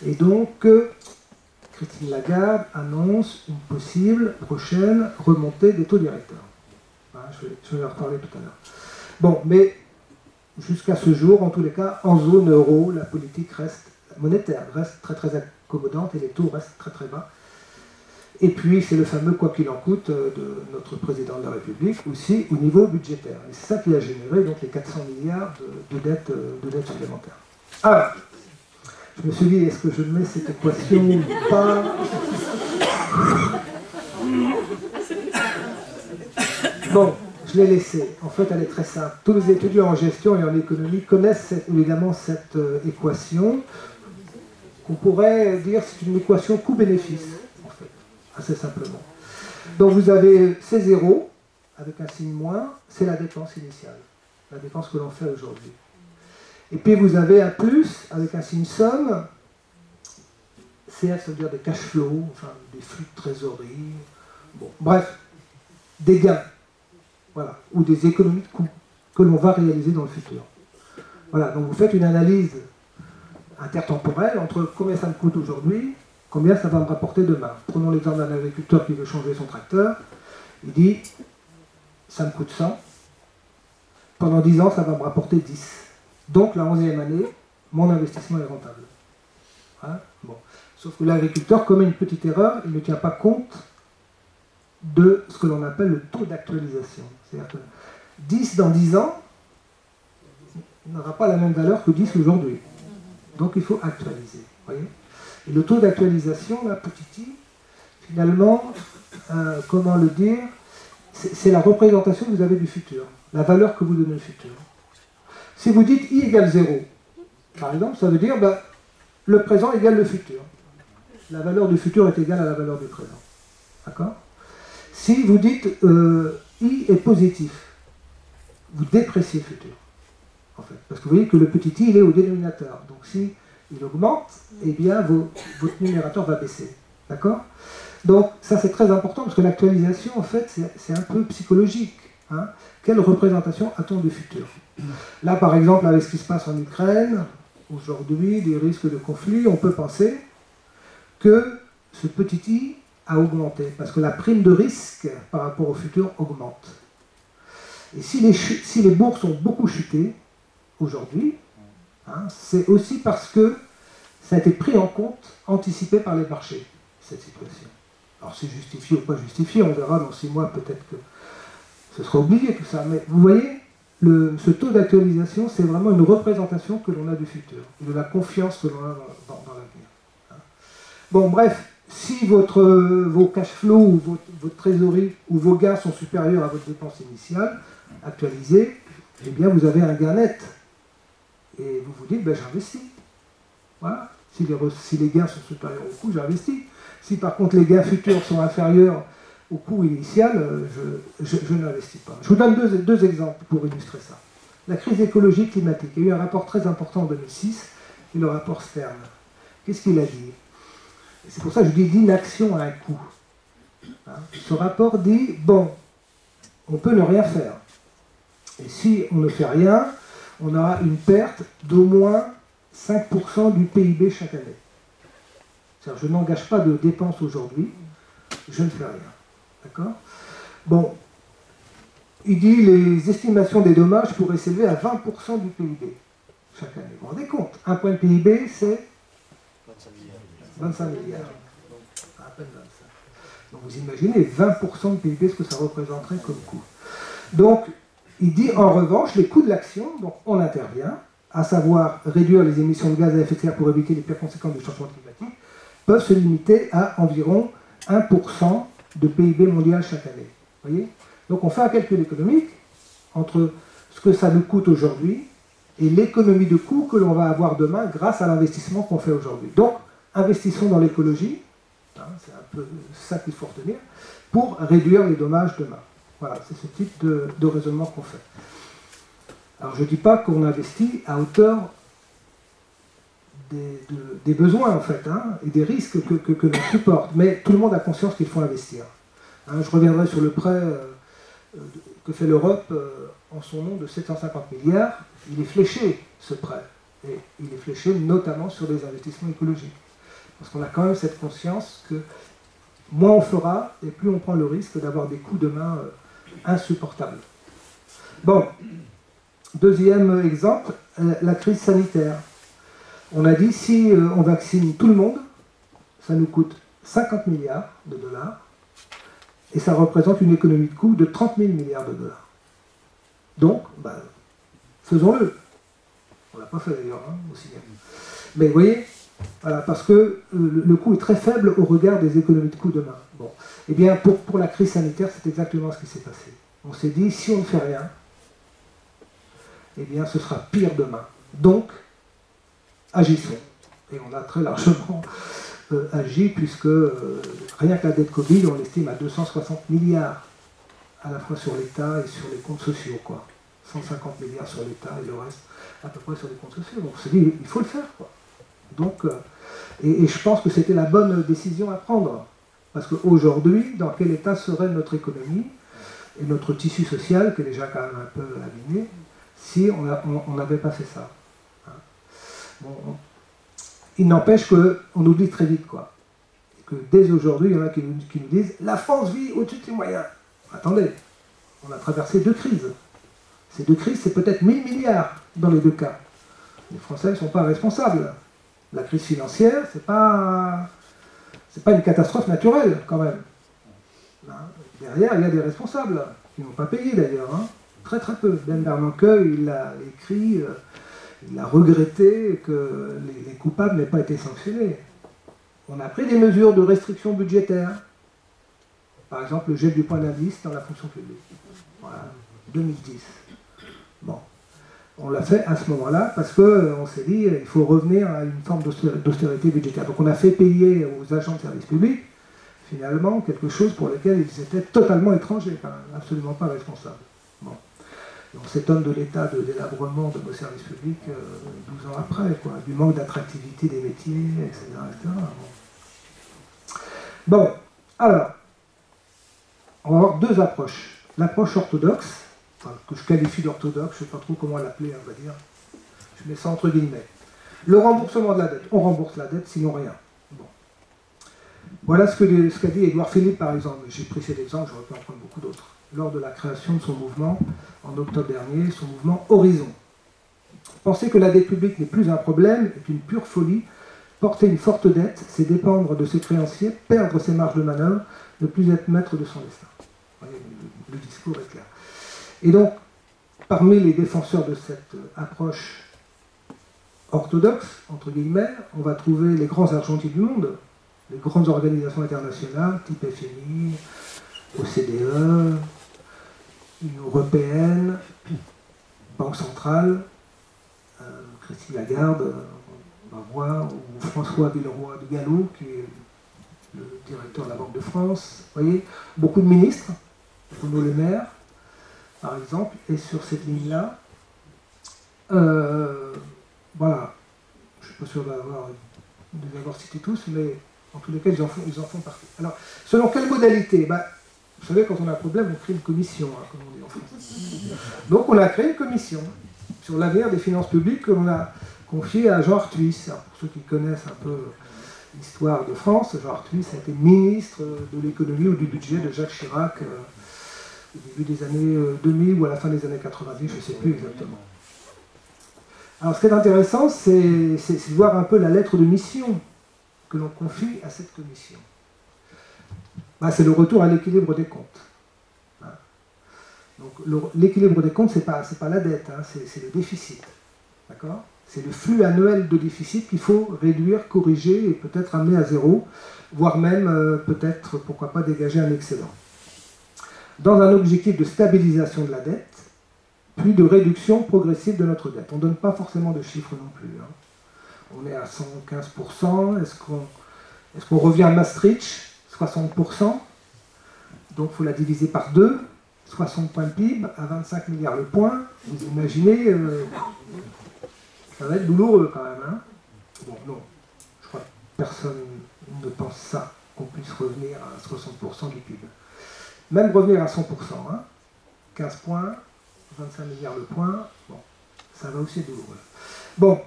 Et donc, Christine Lagarde annonce une possible prochaine remontée des taux directeurs. Hein, je vais en reparler tout à l'heure. Bon, mais jusqu'à ce jour, en tous les cas, en zone euro, la politique monétaire reste très très accommodante et les taux restent très très bas. Et puis, c'est le fameux quoi qu'il en coûte de notre président de la République, aussi au niveau budgétaire. Et c'est ça qui a généré donc les 400 milliards de dettes supplémentaires. Alors, je me suis dit, est-ce que je mets cette équation ou pas? Bon, je l'ai laissée. En fait, elle est très simple. Tous les étudiants en gestion et en économie connaissent évidemment cette équation qu'on pourrait dire c'est une équation coût-bénéfice, en fait, assez simplement. Donc vous avez C0, avec un signe moins, c'est la dépense initiale, la dépense que l'on fait aujourd'hui. Et puis vous avez un plus, avec un signe somme, CF, ça veut dire des cash flows, enfin des flux de trésorerie, bon, bref, des gains, voilà, ou des économies de coûts que l'on va réaliser dans le futur. Voilà, donc vous faites une analyse intertemporelle entre combien ça me coûte aujourd'hui, combien ça va me rapporter demain. Prenons l'exemple d'un agriculteur qui veut changer son tracteur, il dit, ça me coûte 100, pendant 10 ans ça va me rapporter 10. Donc la 11e année, mon investissement est rentable. Hein, bon. Sauf que l'agriculteur commet une petite erreur, il ne tient pas compte de ce que l'on appelle le taux d'actualisation. C'est-à-dire que 10 dans 10 ans n'aura pas la même valeur que 10 aujourd'hui. Donc il faut actualiser. Voyez, et le taux d'actualisation, là, petit i, finalement, comment le dire, c'est la représentation que vous avez du futur, la valeur que vous donnez au futur. Si vous dites i égale 0, par exemple, ça veut dire le présent égale le futur. La valeur du futur est égale à la valeur du présent. D'accord? Si vous dites i est positif, vous dépréciez le futur, en fait. Parce que vous voyez que le petit i, il est au dénominateur. Donc si il augmente, eh bien votre numérateur va baisser. D'accord? Donc ça c'est très important parce que l'actualisation, en fait, c'est un peu psychologique. Hein. Quelle représentation a-t-on du futur? Là, par exemple, avec ce qui se passe en Ukraine, aujourd'hui, des risques de conflit, on peut penser que ce petit i a augmenté, parce que la prime de risque par rapport au futur augmente. Et si les bourses ont beaucoup chuté aujourd'hui, hein, c'est aussi parce que ça a été pris en compte, anticipé par les marchés, cette situation. Alors c'est justifié ou pas justifié, on verra dans 6 mois peut-être que ce sera oublié tout ça, mais vous voyez, ce taux d'actualisation, c'est vraiment une représentation que l'on a du futur, de la confiance que l'on a dans l'avenir. Hein. Bon, bref, si vos cash flows ou votre trésorerie ou vos gains sont supérieurs à votre dépense initiale, actualisée, eh bien vous avez un gain net. Et vous vous dites, j'investis. Voilà. Si les gains sont supérieurs au coût, j'investis. Si par contre les gains futurs sont inférieurs au coût initial, je n'investis pas. Je vous donne deux exemples pour illustrer ça. La crise écologique climatique. Il y a eu un rapport très important en 2006, le rapport Stern. Qu'est-ce qu'il a dit? C'est pour ça que je dis l'inaction a un coût. Hein? Ce rapport dit, bon, on peut ne rien faire. Et si on ne fait rien, on aura une perte d'au moins 5% du PIB chaque année. C'est-à-dire, je n'engage pas de dépenses aujourd'hui, je ne fais rien. D'accord? Bon, il dit les estimations des dommages pourraient s'élever à 20% du PIB chaque année. Vous vous rendez compte? Un point de PIB, c'est 25 milliards. À peine 25. Donc vous imaginez 20% de PIB, ce que ça représenterait comme coût. Donc, il dit en revanche, les coûts de l'action, donc on intervient, à savoir réduire les émissions de gaz à effet de serre pour éviter les pires conséquences du changement climatique, peuvent se limiter à environ 1% de PIB mondial chaque année. Vous voyez? Donc on fait un calcul économique entre ce que ça nous coûte aujourd'hui et l'économie de coût que l'on va avoir demain grâce à l'investissement qu'on fait aujourd'hui. Donc, investissons dans l'écologie, hein, c'est un peu ça qu'il faut retenir, pour réduire les dommages demain. Voilà, c'est ce type de raisonnement qu'on fait. Alors je ne dis pas qu'on investit à hauteur des besoins en fait, hein, et des risques que l'on supporte, mais tout le monde a conscience qu'il faut investir. Hein, je reviendrai sur le prêt que fait l'Europe en son nom de 750 milliards. Il est fléché ce prêt, et il est fléché notamment sur des investissements écologiques. Parce qu'on a quand même cette conscience que moins on fera, et plus on prend le risque d'avoir des coûts demain insupportables. Bon, deuxième exemple, la crise sanitaire. On a dit, si on vaccine tout le monde, ça nous coûte 50 milliards de dollars, et ça représente une économie de coût de 30 000 milliards de dollars. Donc, faisons-le. On ne l'a pas fait d'ailleurs, hein, au cinéma. Mais vous voyez, voilà, parce que le coût est très faible au regard des économies de coût demain. Bon. Eh bien, pour la crise sanitaire, c'est exactement ce qui s'est passé. On s'est dit, si on ne fait rien, eh bien, ce sera pire demain. Donc, agissons. Et on a très largement agi, puisque rien que la dette Covid, on l'estime à 260 milliards, à la fois sur l'État et sur les comptes sociaux, quoi. 150 milliards sur l'État et le reste à peu près sur les comptes sociaux. Donc on s'est dit, il faut le faire, quoi. Donc, et je pense que c'était la bonne décision à prendre. Parce qu'aujourd'hui, dans quel état serait notre économie et notre tissu social, qui est déjà quand même un peu abîmé, si on n'avait pas fait ça. Hein. Bon, il n'empêche qu'on oublie très vite, quoi. Et que dès aujourd'hui, il y en a qui nous disent « La France vit au-dessus de ses moyens ». Attendez, on a traversé 2 crises. Ces 2 crises, c'est peut-être 1000 milliards dans les 2 cas. Les Français ne sont pas responsables. La crise financière, c'est pas une catastrophe naturelle, quand même. Hein, derrière, il y a des responsables, qui n'ont pas payé d'ailleurs, hein. Très très peu. Ben Bernanke, il a écrit, il a regretté que les coupables n'aient pas été sanctionnés. On a pris des mesures de restriction budgétaire. Par exemple, le gel du point d'indice dans la fonction publique. Voilà, 2010. Bon. On l'a fait à ce moment-là parce qu'on s'est dit qu'il faut revenir à une forme d'austérité budgétaire. Donc on a fait payer aux agents de service public, finalement, quelque chose pour lequel ils étaient totalement étrangers, enfin, absolument pas responsables. Bon. Et on s'étonne de l'état de délabrement de nos services publics 12 ans après, quoi, du manque d'attractivité des métiers, etc. etc. Bon, alors, on va avoir deux approches. L'approche orthodoxe, enfin, que je qualifie d'orthodoxe, je ne sais pas trop comment l'appeler, on va dire. Je mets ça entre guillemets. Le remboursement de la dette. On rembourse la dette, sinon rien. Bon. Voilà ce qu'a dit Édouard Philippe, par exemple. J'ai pris cet exemple, j'aurais pu en prendre beaucoup d'autres. Lors de la création de son mouvement, en octobre dernier, son mouvement Horizon. Penser que la dette publique n'est plus un problème est une pure folie. Porter une forte dette, c'est dépendre de ses créanciers, perdre ses marges de manœuvre, ne plus être maître de son destin. Vous voyez, le discours est clair. Et donc, parmi les défenseurs de cette approche orthodoxe, entre guillemets, on va trouver les grands argentiers du monde, les grandes organisations internationales, type FMI, OCDE, Union européenne, Banque centrale, Christine Lagarde, on va voir, ou François Villeroy de Gallo, qui est le directeur de la Banque de France. Vous voyez, beaucoup de ministres, Bruno Le Maire, par exemple, est sur cette ligne-là. Voilà, je ne suis pas sûr de les avoir cités tous, mais en tous les cas, ils en font partie. Alors, selon quelle modalité? Vous savez, quand on a un problème, on crée une commission, hein, comme on dit en France. Donc, on a créé une commission sur l'avenir des finances publiques que l'on a confiée à Jean Arthuis. Alors, pour ceux qui connaissent un peu l'histoire de France, Jean Arthuis a été ministre de l'économie ou du budget de Jacques Chirac au début des années 2000 ou à la fin des années 90, je ne sais plus exactement. Alors, ce qui est intéressant, c'est de voir un peu la lettre de mission que l'on confie à cette commission. C'est le retour à l'équilibre des comptes. Hein. Donc, l'équilibre des comptes, ce n'est pas la dette, hein, c'est le déficit. D'accord ? C'est le flux annuel de déficit qu'il faut réduire, corriger et peut-être amener à zéro, voire même peut-être, pourquoi pas, dégager un excédent. Dans un objectif de stabilisation de la dette, puis de réduction progressive de notre dette. On ne donne pas forcément de chiffres non plus. Hein. On est à 115%. Est-ce qu'on revient à Maastricht, 60%? Donc il faut la diviser par 2. 60 points de PIB à 25 milliards le point. Vous imaginez, ça va être douloureux quand même. Hein. Bon, non. Je crois que personne ne pense ça, qu'on puisse revenir à 60% du PIB. Même revenir à 100%. Hein. 15 points. 25 milliards le point, bon, ça va aussi être douloureux. Bon,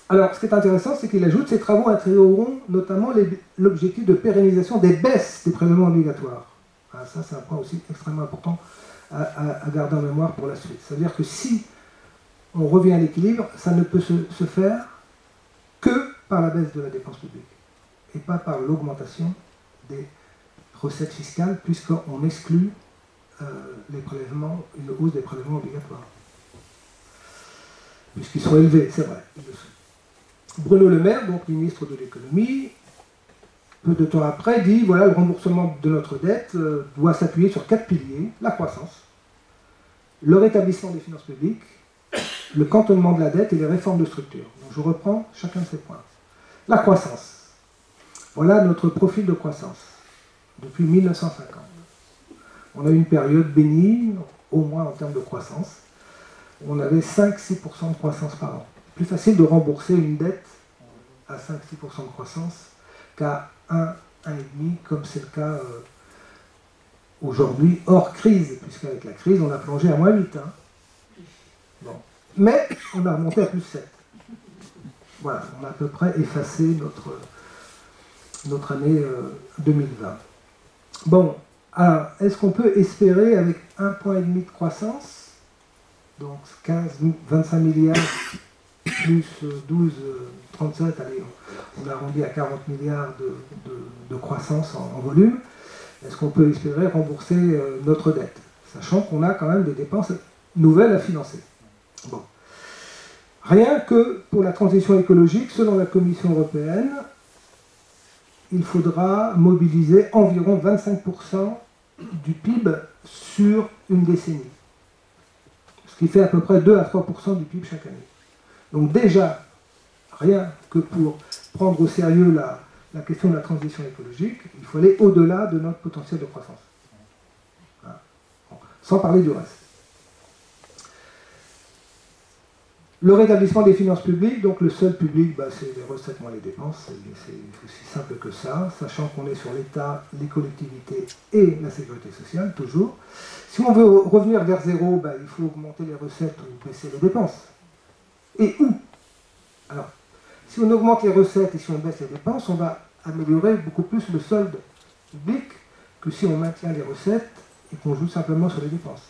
alors ce qui est intéressant, c'est qu'il ajoute ces travaux intégreront notamment l'objectif de pérennisation des baisses des prélèvements obligatoires. Alors, ça, c'est un point aussi extrêmement important à garder en mémoire pour la suite. C'est-à-dire que si on revient à l'équilibre, ça ne peut se faire que par la baisse de la dépense publique et pas par l'augmentation des recettes fiscales, puisqu'on exclut une hausse des prélèvements obligatoires. Puisqu'ils sont élevés, c'est vrai. Bruno Le Maire, donc ministre de l'économie, peu de temps après, dit voilà, le remboursement de notre dette doit s'appuyer sur 4 piliers: la croissance, le rétablissement des finances publiques, le cantonnement de la dette et les réformes de structure. Donc je reprends chacun de ces points. La croissance. Voilà notre profil de croissance depuis 1950. On a eu une période bénigne, au moins en termes de croissance. On avait 5-6% de croissance par an. Plus facile de rembourser une dette à 5-6% de croissance qu'à 1-1,5%, comme c'est le cas aujourd'hui, hors crise, puisqu'avec la crise, on a plongé à -8%. Hein. Bon. Mais on a remonté à +7%. Voilà, on a à peu près effacé notre année 2020. Bon. Alors, est-ce qu'on peut espérer, avec 1,5 point de croissance, donc 25 milliards plus 12 37, allez, on arrondit à 40 milliards de croissance en volume. Est-ce qu'on peut espérer rembourser notre dette, sachant qu'on a quand même des dépenses nouvelles à financer? Bon. Rien que pour la transition écologique, selon la Commission européenne, il faudra mobiliser environ 25% du PIB sur une décennie. Ce qui fait à peu près 2 à 3% du PIB chaque année. Donc déjà, rien que pour prendre au sérieux la question de la transition écologique, il faut aller au-delà de notre potentiel de croissance. Voilà. Bon. Sans parler du reste. Le rétablissement des finances publiques, donc le seul public, c'est les recettes moins les dépenses, c'est aussi simple que ça, sachant qu'on est sur l'État, les collectivités et la sécurité sociale, toujours. Si on veut revenir vers zéro, il faut augmenter les recettes ou baisser les dépenses. Et où? Alors, si on augmente les recettes et si on baisse les dépenses, on va améliorer beaucoup plus le solde public que si on maintient les recettes et qu'on joue simplement sur les dépenses.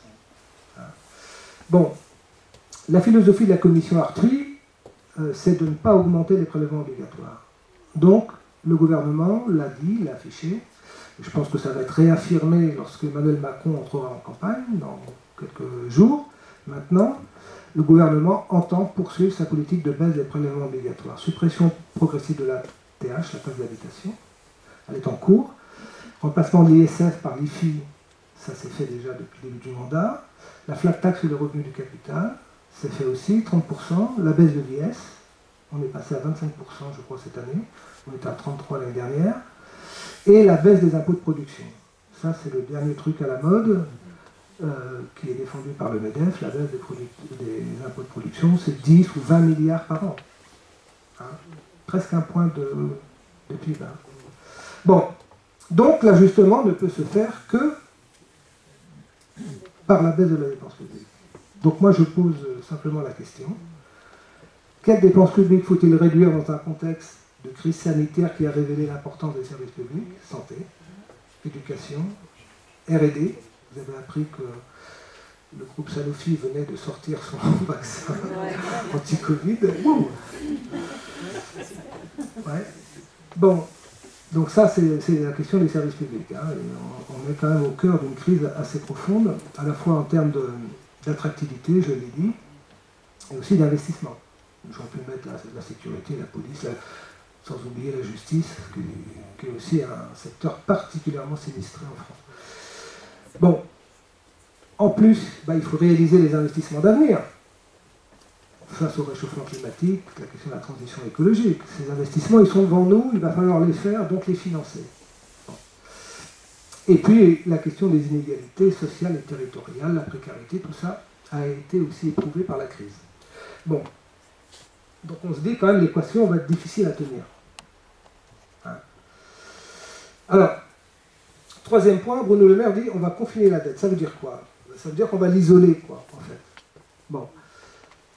Bon. La philosophie de la commission Arthuis, c'est de ne pas augmenter les prélèvements obligatoires. Donc, le gouvernement l'a dit, l'a affiché, et je pense que ça va être réaffirmé lorsque Emmanuel Macron entrera en campagne, dans quelques jours. Maintenant, le gouvernement entend poursuivre sa politique de baisse des prélèvements obligatoires. Suppression progressive de la TH, la taxe d'habitation, elle est en cours. Remplacement de l'ISF par l'IFI, ça s'est fait déjà depuis le début du mandat. La flat tax sur les revenus du capital, c'est fait aussi, 30%. La baisse de l'IS, on est passé à 25%, je crois, cette année. On était à 33% l'année dernière. Et la baisse des impôts de production. Ça, c'est le dernier truc à la mode, qui est défendu par le MEDEF. La baisse des impôts de production, c'est 10 ou 20 milliards par an. Hein, presque un point de PIB. Hein. Bon, donc l'ajustement ne peut se faire que par la baisse de la dépense publique. Donc moi je pose simplement la question, quelles dépenses publiques faut-il réduire dans un contexte de crise sanitaire qui a révélé l'importance des services publics, santé, éducation, R&D? Vous avez appris que le groupe Sanofi venait de sortir son vaccin anti-Covid. Ouais. Bon, donc ça c'est la question des services publics. Hein. On est quand même au cœur d'une crise assez profonde, à la fois en termes d'attractivité, je l'ai dit, et aussi d'investissement. J'aurais pu mettre la sécurité, la police, sans oublier la justice, qui est aussi un secteur particulièrement sinistré en France. Bon, en plus, il faut réaliser les investissements d'avenir. Face au réchauffement climatique, la question de la transition écologique. Ces investissements, ils sont devant nous, il va falloir les faire, donc les financer. Bon. Et puis, la question des inégalités sociales et territoriales, la précarité, tout ça a été aussi éprouvé par la crise. Bon. Donc on se dit quand même l'équation va être difficile à tenir. Hein. Alors, troisième point, Bruno Le Maire dit on va confiner la dette. Ça veut dire quoi? Ça veut dire qu'on va l'isoler, quoi, en fait. Bon.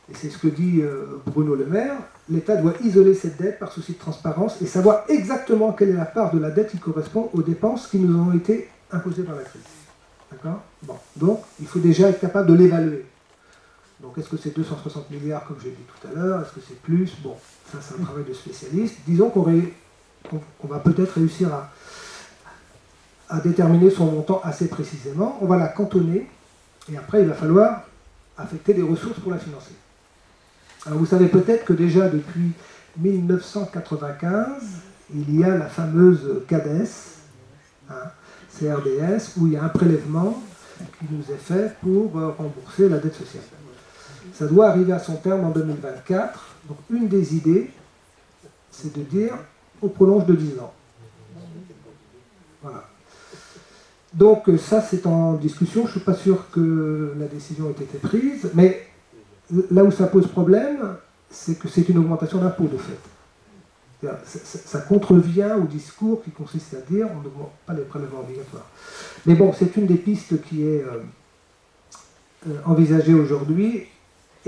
Et c'est ce que dit Bruno Le Maire, l'État doit isoler cette dette par souci de transparence et savoir exactement quelle est la part de la dette qui correspond aux dépenses qui nous ont été imposées par la crise. D'accord? Bon. Donc, il faut déjà être capable de l'évaluer. Donc, est-ce que c'est 260 milliards, comme j'ai dit tout à l'heure? Est-ce que c'est plus? Bon, ça, c'est un travail de spécialiste. Disons qu'on va peut-être réussir à déterminer son montant assez précisément. On va la cantonner, et après, il va falloir affecter des ressources pour la financer. Alors, vous savez peut-être que déjà, depuis 1995, il y a la fameuse CADES, hein, CRDS, où il y a un prélèvement qui nous est fait pour rembourser la dette sociale. Ça doit arriver à son terme en 2024. Donc une des idées, c'est de dire, on prolonge de 10 ans. Voilà. Donc ça, c'est en discussion. Je ne suis pas sûr que la décision ait été prise, mais là où ça pose problème, c'est que c'est une augmentation d'impôt, de fait. Ça contrevient au discours qui consiste à dire on n'augmente pas les prélèvements obligatoires. Mais bon, c'est une des pistes qui est envisagée aujourd'hui,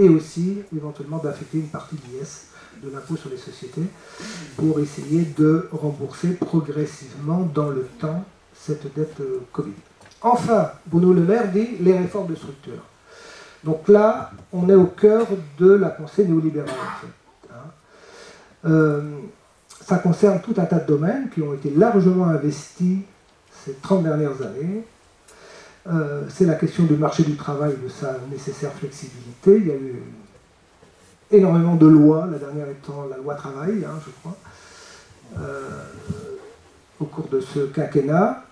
et aussi éventuellement d'affecter une partie de l'IS, de l'impôt sur les sociétés, pour essayer de rembourser progressivement dans le temps cette dette Covid. Enfin, Bruno Le Maire dit les réformes de structure. Donc là, on est au cœur de la pensée néolibérale, en fait. Ça concerne tout un tas de domaines qui ont été largement investis ces 30 dernières années. C'est la question du marché du travail, de sa nécessaire flexibilité. Il y a eu énormément de lois, la dernière étant la loi travail, hein, je crois, au cours de ce quinquennat.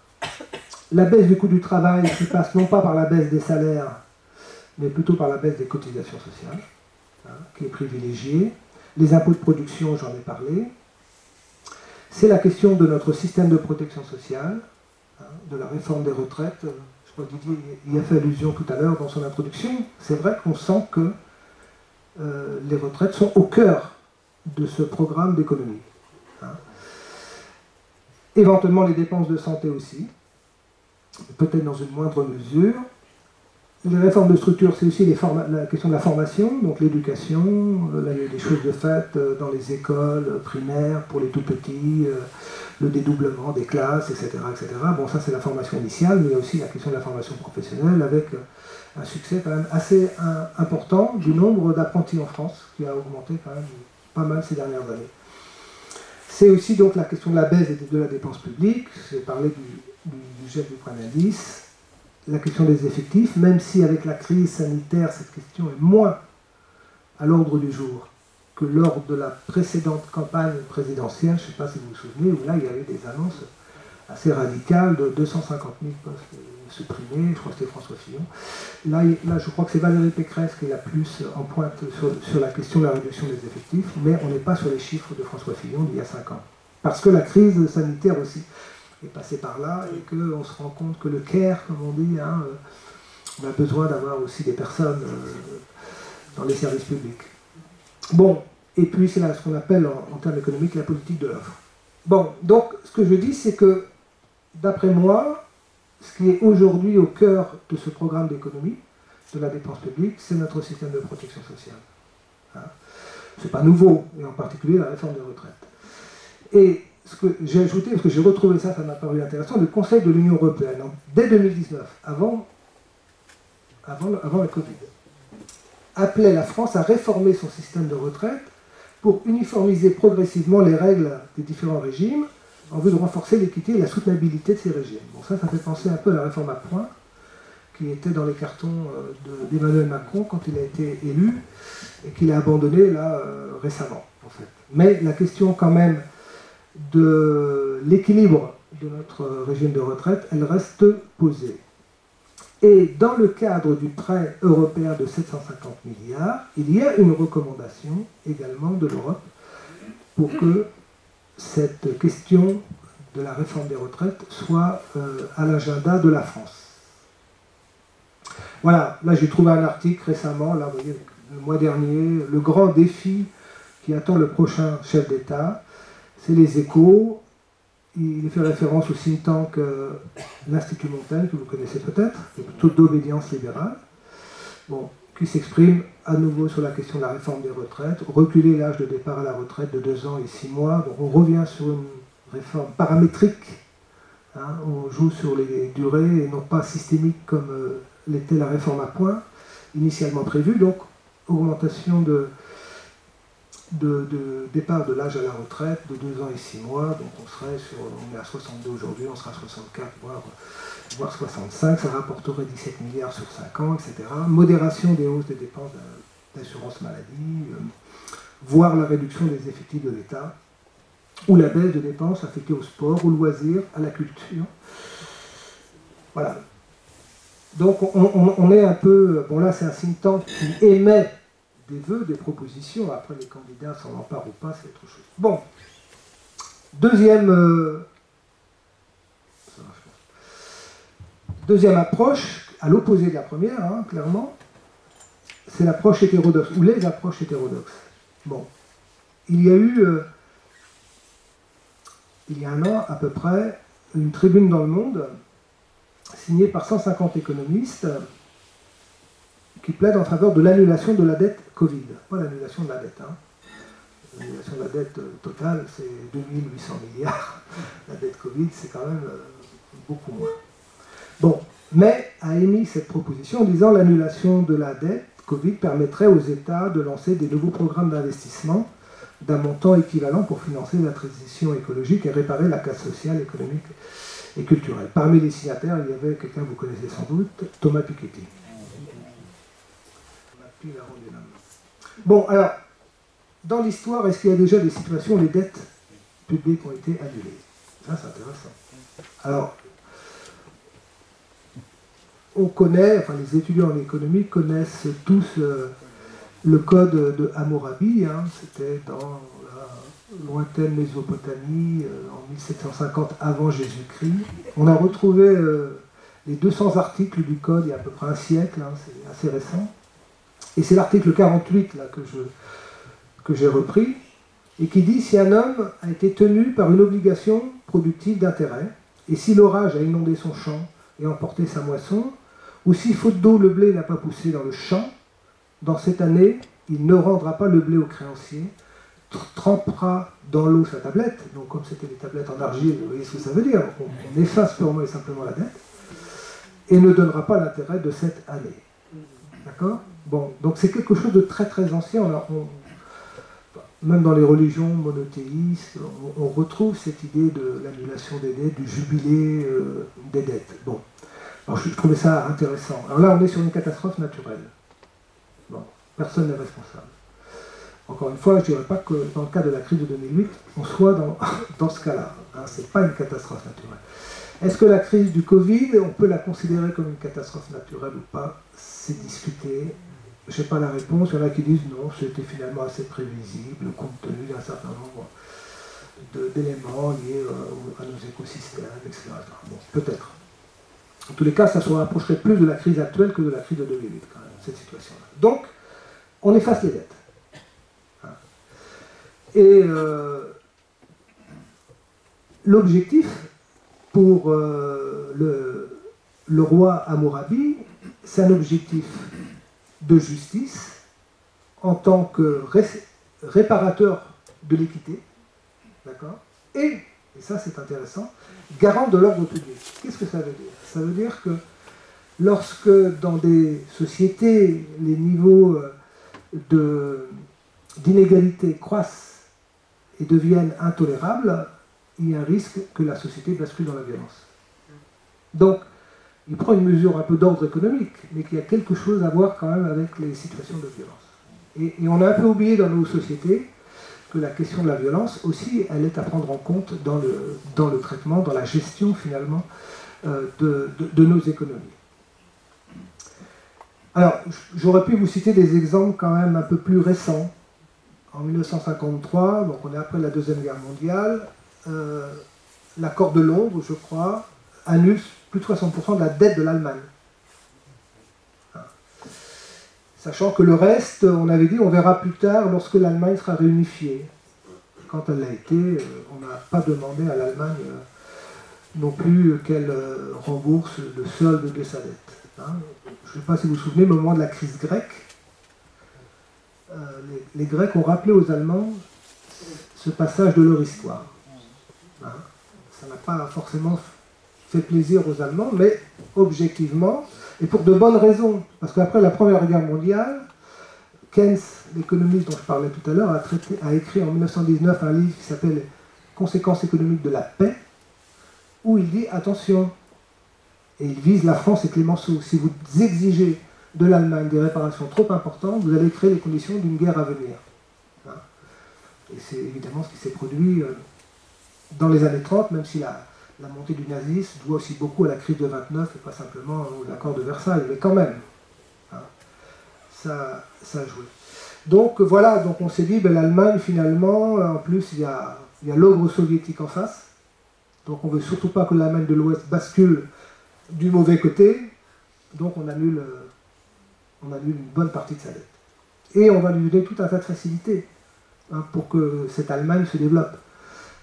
La baisse du coût du travail qui passe non pas par la baisse des salaires, mais plutôt par la baisse des cotisations sociales, hein, qui est privilégiée. Les impôts de production, j'en ai parlé. C'est la question de notre système de protection sociale, hein, de la réforme des retraites. Je crois que Didier y a fait allusion tout à l'heure dans son introduction. C'est vrai qu'on sent que les retraites sont au cœur de ce programme d'économie. Hein. Éventuellement les dépenses de santé aussi, peut-être dans une moindre mesure. Les réformes de structure, c'est aussi la question de la formation, donc l'éducation. Là, il y a des choses de fait dans les écoles primaires pour les tout-petits, le dédoublement des classes, etc., etc. Bon, ça, c'est la formation initiale, mais il y a aussi la question de la formation professionnelle avec un succès quand même assez important du nombre d'apprentis en France, qui a augmenté quand même pas mal ces dernières années. C'est aussi donc la question de la baisse de la dépense publique. J'ai parlé du gel du point d'indice. La question des effectifs, même si avec la crise sanitaire, cette question est moins à l'ordre du jour que lors de la précédente campagne présidentielle, je ne sais pas si vous vous souvenez, où là il y avait des annonces assez radicales de 250 000 postes supprimés, je crois que c'était François Fillon. Là, je crois que c'est Valérie Pécresse qui est la plus en pointe sur la question de la réduction des effectifs, mais on n'est pas sur les chiffres de François Fillon d'il y a 5 ans. Parce que la crise sanitaire aussi est passé par là et qu'on se rend compte que le care, comme on dit, hein, on a besoin d'avoir aussi des personnes dans les services publics. Bon, et puis c'est là ce qu'on appelle en termes économiques la politique de l'offre. Bon, donc ce que je dis, c'est que d'après moi, ce qui est aujourd'hui au cœur de ce programme d'économie, de la dépense publique, c'est notre système de protection sociale. Hein. C'est pas nouveau, et en particulier la réforme des retraites. Et ce que j'ai ajouté, parce que j'ai retrouvé ça m'a paru intéressant, le Conseil de l'Union européenne, dès 2019, avant la Covid, appelait la France à réformer son système de retraite pour uniformiser progressivement les règles des différents régimes en vue de renforcer l'équité et la soutenabilité de ces régimes. Bon, ça fait penser un peu à la réforme à points qui était dans les cartons d'Emmanuel Macron quand il a été élu et qu'il a abandonné là récemment, en fait. Mais la question quand même de l'équilibre de notre régime de retraite, elle reste posée. Et dans le cadre du prêt européen de 750 milliards, il y a une recommandation également de l'Europe pour que cette question de la réforme des retraites soit à l'agenda de la France. Voilà, là j'ai trouvé un article récemment, là vous voyez, le mois dernier, le grand défi qui attend le prochain chef d'État, c'est les Échos. Il fait référence au think tank l'Institut Montaigne, que vous connaissez peut-être, qui est plutôt d'obédience libérale, bon, qui s'exprime à nouveau sur la question de la réforme des retraites, reculer l'âge de départ à la retraite de 2 ans et 6 mois. Donc on revient sur une réforme paramétrique, hein, on joue sur les durées et non pas systémique comme l'était la réforme à points, initialement prévue. Donc augmentation de départ de l'âge à la retraite de 2 ans et 6 mois, donc on est à 62 aujourd'hui, on sera à 64, voire 65, ça rapporterait 17 milliards sur 5 ans, etc. Modération des hausses des dépenses d'assurance maladie, voire la réduction des effectifs de l'État, ou la baisse de dépenses affectées au sport, au loisir, à la culture. Voilà. Donc on est un peu... Bon là c'est un think tank qui émet des vœux, des propositions, après les candidats s'en emparent ou pas, c'est autre chose. Bon, deuxième approche, à l'opposé de la première, hein, clairement, c'est l'approche hétérodoxe, ou les approches hétérodoxes. Bon, il y a eu, il y a 1 an à peu près, une tribune dans Le Monde, signée par 150 économistes, qui plaident en faveur de l'annulation de la dette Covid. Pas l'annulation de la dette. Hein. L'annulation de la dette totale, c'est 2800 milliards. La dette Covid, c'est quand même beaucoup moins. Bon, mais a émis cette proposition en disant l'annulation de la dette Covid permettrait aux États de lancer des nouveaux programmes d'investissement d'un montant équivalent pour financer la transition écologique et réparer la casse sociale, économique et culturelle. Parmi les signataires, il y avait quelqu'un que vous connaissez sans doute, Thomas Piketty. Bon, alors, dans l'histoire, est-ce qu'il y a déjà des situations où les dettes publiques ont été annulées? Ça, c'est intéressant. Alors, on connaît, enfin les étudiants en économie connaissent tous le code de Hammurabi, hein, c'était dans la lointaine Mésopotamie, en 1750 avant Jésus-Christ. On a retrouvé les 200 articles du code il y a à peu près un siècle, hein, c'est assez récent. Et c'est l'article 48 là, que j'ai repris, et qui dit « Si un homme a été tenu par une obligation productive d'intérêt, et si l'orage a inondé son champ et emporté sa moisson, ou si faute d'eau le blé n'a pas poussé dans le champ, dans cette année, il ne rendra pas le blé au créancier, trempera dans l'eau sa tablette, donc comme c'était des tablettes en argile, vous voyez ce que ça veut dire, on efface purement et simplement la dette, et ne donnera pas l'intérêt de cette année. » D'accord? Bon, donc c'est quelque chose de très très ancien, même dans les religions monothéistes, on retrouve cette idée de l'annulation des dettes, du jubilé des dettes. Bon. Alors je trouvais ça intéressant. Alors là, on est sur une catastrophe naturelle. Bon, personne n'est responsable. Encore une fois, je ne dirais pas que dans le cas de la crise de 2008, on soit dans ce cas-là. Hein, ce n'est pas une catastrophe naturelle. Est-ce que la crise du Covid, on peut la considérer comme une catastrophe naturelle ou pas? C'est discuté. Je n'ai pas la réponse. Il y en a qui disent non, c'était finalement assez prévisible, compte tenu d'un certain nombre d'éléments liés à nos écosystèmes, etc. Bon, peut-être. En tous les cas, ça se rapprocherait plus de la crise actuelle que de la crise de 2008, quand même, cette situation-là. Donc, on efface les dettes. Hein. Et l'objectif pour le roi Hammurabi, c'est un objectif de justice en tant que réparateur de l'équité, d'accord, et ça c'est intéressant, garant de l'ordre public. Qu'est-ce que ça veut dire? Ça veut dire que lorsque dans des sociétés les niveaux d'inégalité croissent et deviennent intolérables, il y a un risque que la société bascule dans la violence. Donc, il prend une mesure un peu d'ordre économique, mais qui a quelque chose à voir quand même avec les situations de violence. Et on a un peu oublié dans nos sociétés que la question de la violence aussi, elle est à prendre en compte dans le traitement, dans la gestion finalement de nos économies. Alors, j'aurais pu vous citer des exemples quand même un peu plus récents. En 1953, donc on est après la Deuxième Guerre mondiale, l'accord de Londres, je crois, annule plus de 60% de la dette de l'Allemagne. Sachant que le reste, on avait dit, on verra plus tard lorsque l'Allemagne sera réunifiée. Quand elle l'a été, on n'a pas demandé à l'Allemagne non plus qu'elle rembourse le solde de sa dette. Hein. Je ne sais pas si vous vous souvenez, au moment de la crise grecque, les Grecs ont rappelé aux Allemands ce passage de leur histoire. Hein. Ça n'a pas forcément fait plaisir aux Allemands, mais objectivement, et pour de bonnes raisons. Parce qu'après la Première Guerre mondiale, Keynes, l'économiste dont je parlais tout à l'heure, a écrit en 1919 un livre qui s'appelle « Conséquences économiques de la paix », où il dit « Attention », et il vise la France et Clémenceau, si vous exigez de l'Allemagne des réparations trop importantes, vous allez créer les conditions d'une guerre à venir. Hein. Et c'est évidemment ce qui s'est produit dans les années 30, même si la montée du nazisme doit aussi beaucoup à la crise de 29 et pas simplement aux accords de Versailles, mais quand même, hein, ça a joué. Donc voilà, donc on s'est dit, ben, l'Allemagne finalement, en plus il y a l'ogre soviétique en face, donc on ne veut surtout pas que l'Allemagne de l'Ouest bascule du mauvais côté, donc on annule une bonne partie de sa dette. Et on va lui donner tout un tas de facilités hein, pour que cette Allemagne se développe.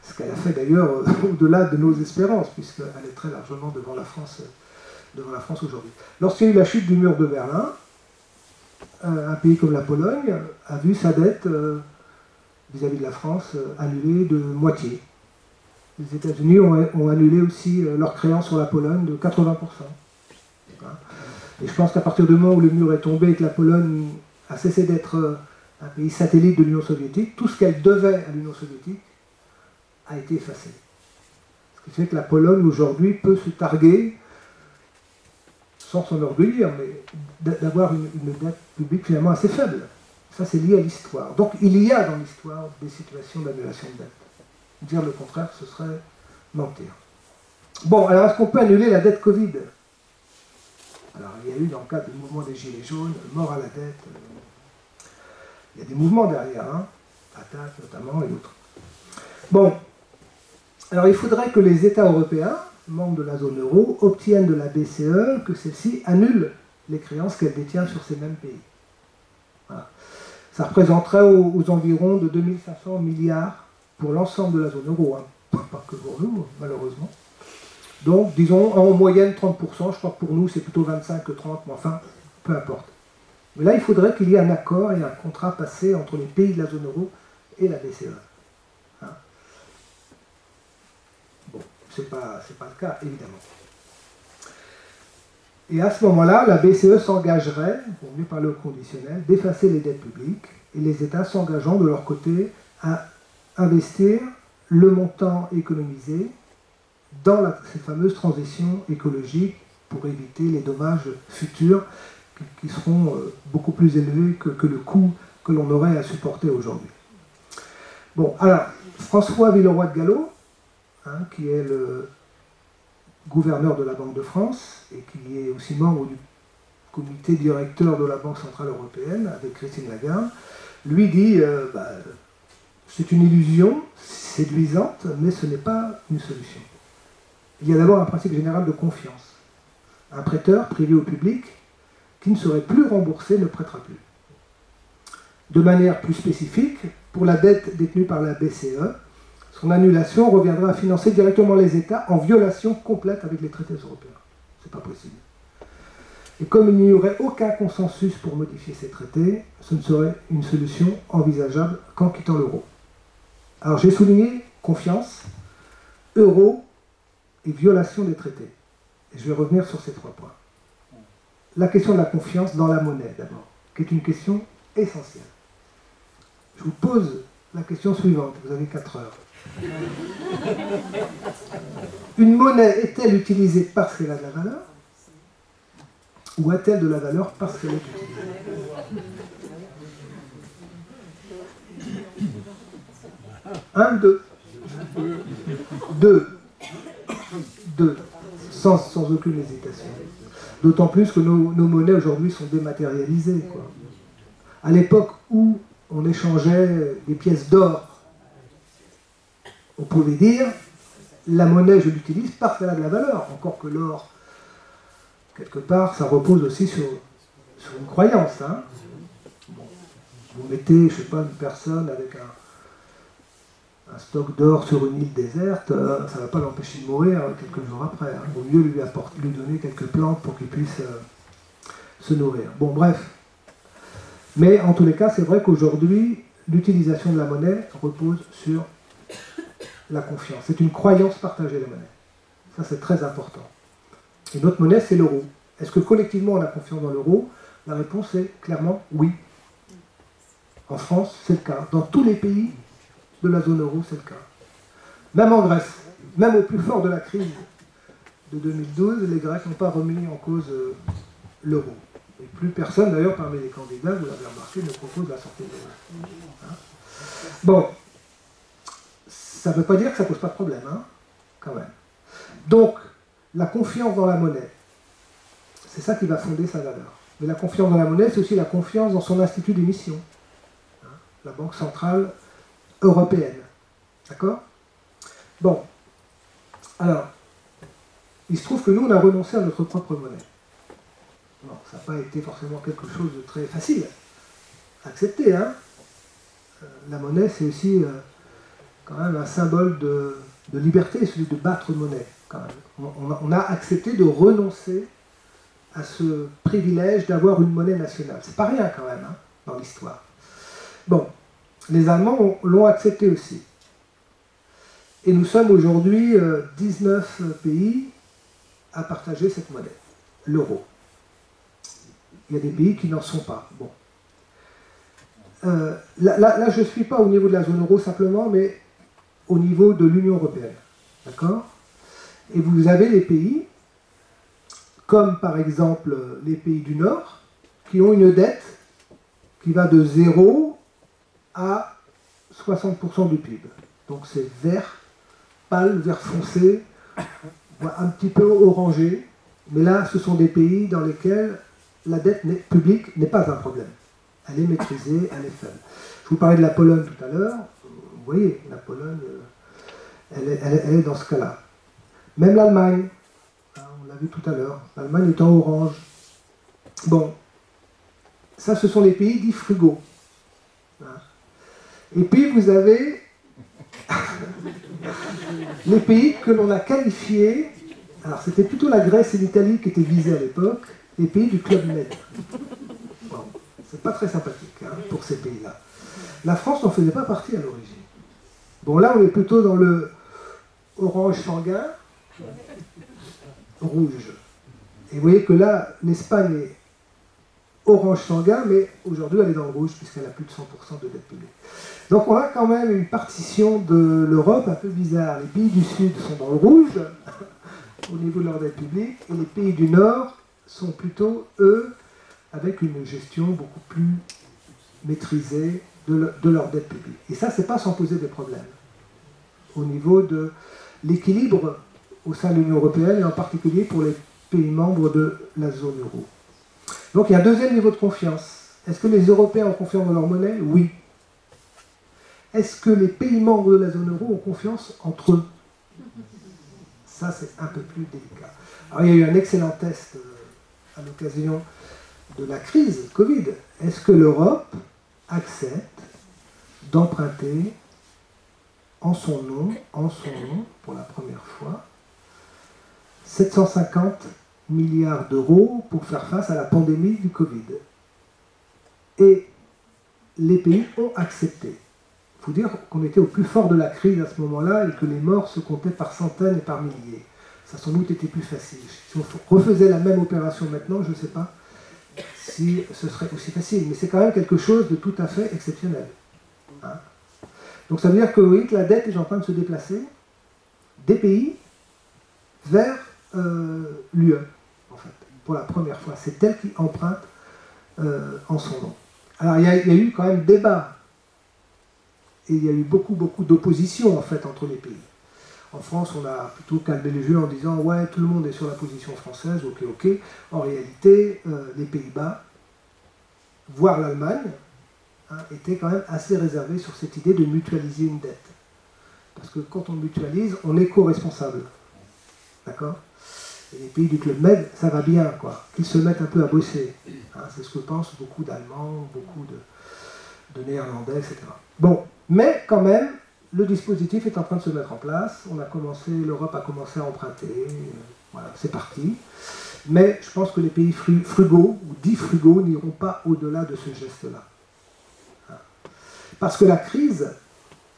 Ce qu'elle a fait d'ailleurs au-delà de nos espérances, puisqu'elle est très largement devant la France aujourd'hui. Lorsqu'il y a eu la chute du mur de Berlin, un pays comme la Pologne a vu sa dette vis-à-vis de la France annulée de moitié. Les États-Unis ont annulé aussi leur créance sur la Pologne de 80%. Et je pense qu'à partir du moment où le mur est tombé et que la Pologne a cessé d'être un pays satellite de l'Union soviétique, tout ce qu'elle devait à l'Union soviétique a été effacé. Ce qui fait que la Pologne aujourd'hui peut se targuer, sans s'enorgueillir, mais d'avoir une dette publique finalement assez faible. Ça, c'est lié à l'histoire. Donc, il y a dans l'histoire des situations d'annulation de dette. Dire le contraire, ce serait mentir. Bon, alors est-ce qu'on peut annuler la dette Covid? Alors, il y a eu dans le cadre du mouvement des Gilets jaunes, mort à la dette. Il y a des mouvements derrière, hein, attaques notamment et d'autres. Bon, alors il faudrait que les États européens, membres de la zone euro, obtiennent de la BCE que celle-ci annule les créances qu'elle détient sur ces mêmes pays. Voilà. Ça représenterait aux environs de 2500 milliards pour l'ensemble de la zone euro, hein. Pas que pour nous, malheureusement. Donc, disons, en moyenne 30%, je crois que pour nous c'est plutôt 25 que 30, mais enfin, peu importe. Mais là, il faudrait qu'il y ait un accord et un contrat passé entre les pays de la zone euro et la BCE. Hein? Bon, c'est pas le cas, évidemment. Et à ce moment-là, la BCE s'engagerait, pour mieux parler au conditionnel, d'effacer les dettes publiques, et les États s'engageant de leur côté à investir le montant économisé dans cette fameuse transition écologique pour éviter les dommages futurs qui seront beaucoup plus élevés que le coût que l'on aurait à supporter aujourd'hui. Bon, alors, François Villeroy de Galhau, hein, qui est le gouverneur de la Banque de France et qui est aussi membre du comité directeur de la Banque Centrale Européenne avec Christine Lagarde, lui dit c'est une illusion séduisante, mais ce n'est pas une solution. Il y a d'abord un principe général de confiance. Un prêteur, privé ou public, qui ne serait plus remboursé ne prêtera plus. De manière plus spécifique, pour la dette détenue par la BCE, son annulation reviendra à financer directement les États en violation complète avec les traités européens. C'est pas possible. Et comme il n'y aurait aucun consensus pour modifier ces traités, ce ne serait une solution envisageable qu'en quittant l'euro. Alors j'ai souligné confiance, euro et violation des traités. Et je vais revenir sur ces 3 points. La question de la confiance dans la monnaie, d'abord, qui est une question essentielle. Je vous pose la question suivante, vous avez 4 heures. Une monnaie est-elle utilisée parce qu'elle a de la valeur, ou a-t-elle de la valeur parce qu'elle est utilisée? 1, 2. 2. Sans aucune hésitation. D'autant plus que nos monnaies aujourd'hui sont dématérialisées, quoi. À l'époque où on échangeait des pièces d'or, on pouvait dire la monnaie je l'utilise parce qu'elle a de la valeur, encore que l'or, quelque part, ça repose aussi sur une croyance. Hein. Bon, vous mettez, je ne sais pas, une personne avec un stock d'or sur une île déserte, ça ne va pas l'empêcher de mourir quelques jours après. Hein. Il vaut mieux lui donner quelques plantes pour qu'il puisse se nourrir. Bon, bref. Mais en tous les cas, c'est vrai qu'aujourd'hui, l'utilisation de la monnaie repose sur la confiance. C'est une croyance partagée, la monnaie. Ça, c'est très important. Et notre monnaie, c'est l'euro. Est-ce que collectivement, on a confiance dans l'euro? La réponse est clairement oui. En France, c'est le cas. Dans tous les pays de la zone euro, c'est le cas. Même en Grèce, même au plus fort de la crise de 2012, les Grecs n'ont pas remis en cause l'euro. Et plus personne, d'ailleurs, parmi les candidats, vous l'avez remarqué, ne propose la sortie de l'euro. Hein? Bon, ça ne veut pas dire que ça ne pose pas de problème, hein, quand même. Donc, la confiance dans la monnaie, c'est ça qui va fonder sa valeur. Mais la confiance dans la monnaie, c'est aussi la confiance dans son institut d'émission, hein, la Banque Centrale Européenne. D'accord? Bon. Alors, il se trouve que nous, on a renoncé à notre propre monnaie. Bon, ça n'a pas été forcément quelque chose de très facile à accepter. Hein. La monnaie, c'est aussi quand même un symbole de liberté, celui de battre monnaie. Quand même. On a accepté de renoncer à ce privilège d'avoir une monnaie nationale. C'est pas rien quand même, hein, dans l'histoire. Bon, les Allemands l'ont accepté aussi. Et nous sommes aujourd'hui 19 pays à partager cette monnaie, l'euro. Il y a des pays qui n'en sont pas. Bon. là, je ne suis pas au niveau de la zone euro simplement, mais au niveau de l'Union européenne. D'accord? Et vous avez les pays, comme par exemple les pays du Nord, qui ont une dette qui va de 0 à 60% du PIB. Donc c'est vert pâle, vert foncé, un petit peu orangé. Mais là, ce sont des pays dans lesquels la dette publique n'est pas un problème. Elle est maîtrisée, elle est faible. Je vous parlais de la Pologne tout à l'heure. Vous voyez, la Pologne, elle est dans ce cas-là. Même l'Allemagne, on l'a vu tout à l'heure, l'Allemagne est en orange. Bon, ça ce sont les pays dits frugaux. Et puis vous avez les pays que l'on a qualifiés, alors c'était plutôt la Grèce et l'Italie qui étaient visés à l'époque, les pays du Club Med. Bon, c'est pas très sympathique pour ces pays-là. La France n'en faisait pas partie à l'origine. Bon, là on est plutôt dans le orange sanguin, rouge. Et vous voyez que là, l'Espagne est orange sanguin, mais aujourd'hui elle est dans le rouge puisqu'elle a plus de 100% de dette publique. Donc on a quand même une partition de l'Europe un peu bizarre. Les pays du Sud sont dans le rouge au niveau de leur dette publique, et les pays du Nord sont plutôt, eux, avec une gestion beaucoup plus maîtrisée de leur dette publique. Et ça, c'est pas sans poser des problèmes au niveau de l'équilibre au sein de l'Union européenne, et en particulier pour les pays membres de la zone euro. Donc il y a un deuxième niveau de confiance. Est-ce que les Européens ont confiance dans leur monnaie? Oui. Est-ce que les pays membres de la zone euro ont confiance entre eux? Ça, c'est un peu plus délicat. Alors, il y a eu un excellent test à l'occasion de la crise Covid. Est-ce que l'Europe accepte d'emprunter en son nom, pour la première fois, 750 milliards d'euros pour faire face à la pandémie du Covid? Et les pays ont accepté. Il faut dire qu'on était au plus fort de la crise à ce moment-là et que les morts se comptaient par centaines et par milliers. Ça a sans doute été plus facile. Si on refaisait la même opération maintenant, je ne sais pas si ce serait aussi facile. Mais c'est quand même quelque chose de tout à fait exceptionnel. Donc ça veut dire que, vous voyez, que la dette est en train de se déplacer des pays vers l'UE, en fait, pour la première fois. C'est elle qui emprunte en son nom. Alors il y a eu quand même débat. Et il y a eu beaucoup d'opposition en fait entre les pays. En France, on a plutôt calmé les jeux en disant ouais, tout le monde est sur la position française, ok. En réalité, les Pays-Bas, voire l'Allemagne, étaient quand même assez réservés sur cette idée de mutualiser une dette. Parce que quand on mutualise, on est co-responsable. D'accord? Et les pays du Club Med, ça va bien, quoi. Qu'ils se mettent un peu à bosser. C'est ce que pensent beaucoup d'Allemands, beaucoup de Néerlandais, etc. Bon, mais quand même, le dispositif est en train de se mettre en place. L'Europe a commencé à emprunter. Voilà, c'est parti. Mais je pense que les pays frugaux, ou dits frugaux, n'iront pas au-delà de ce geste-là. Parce que la crise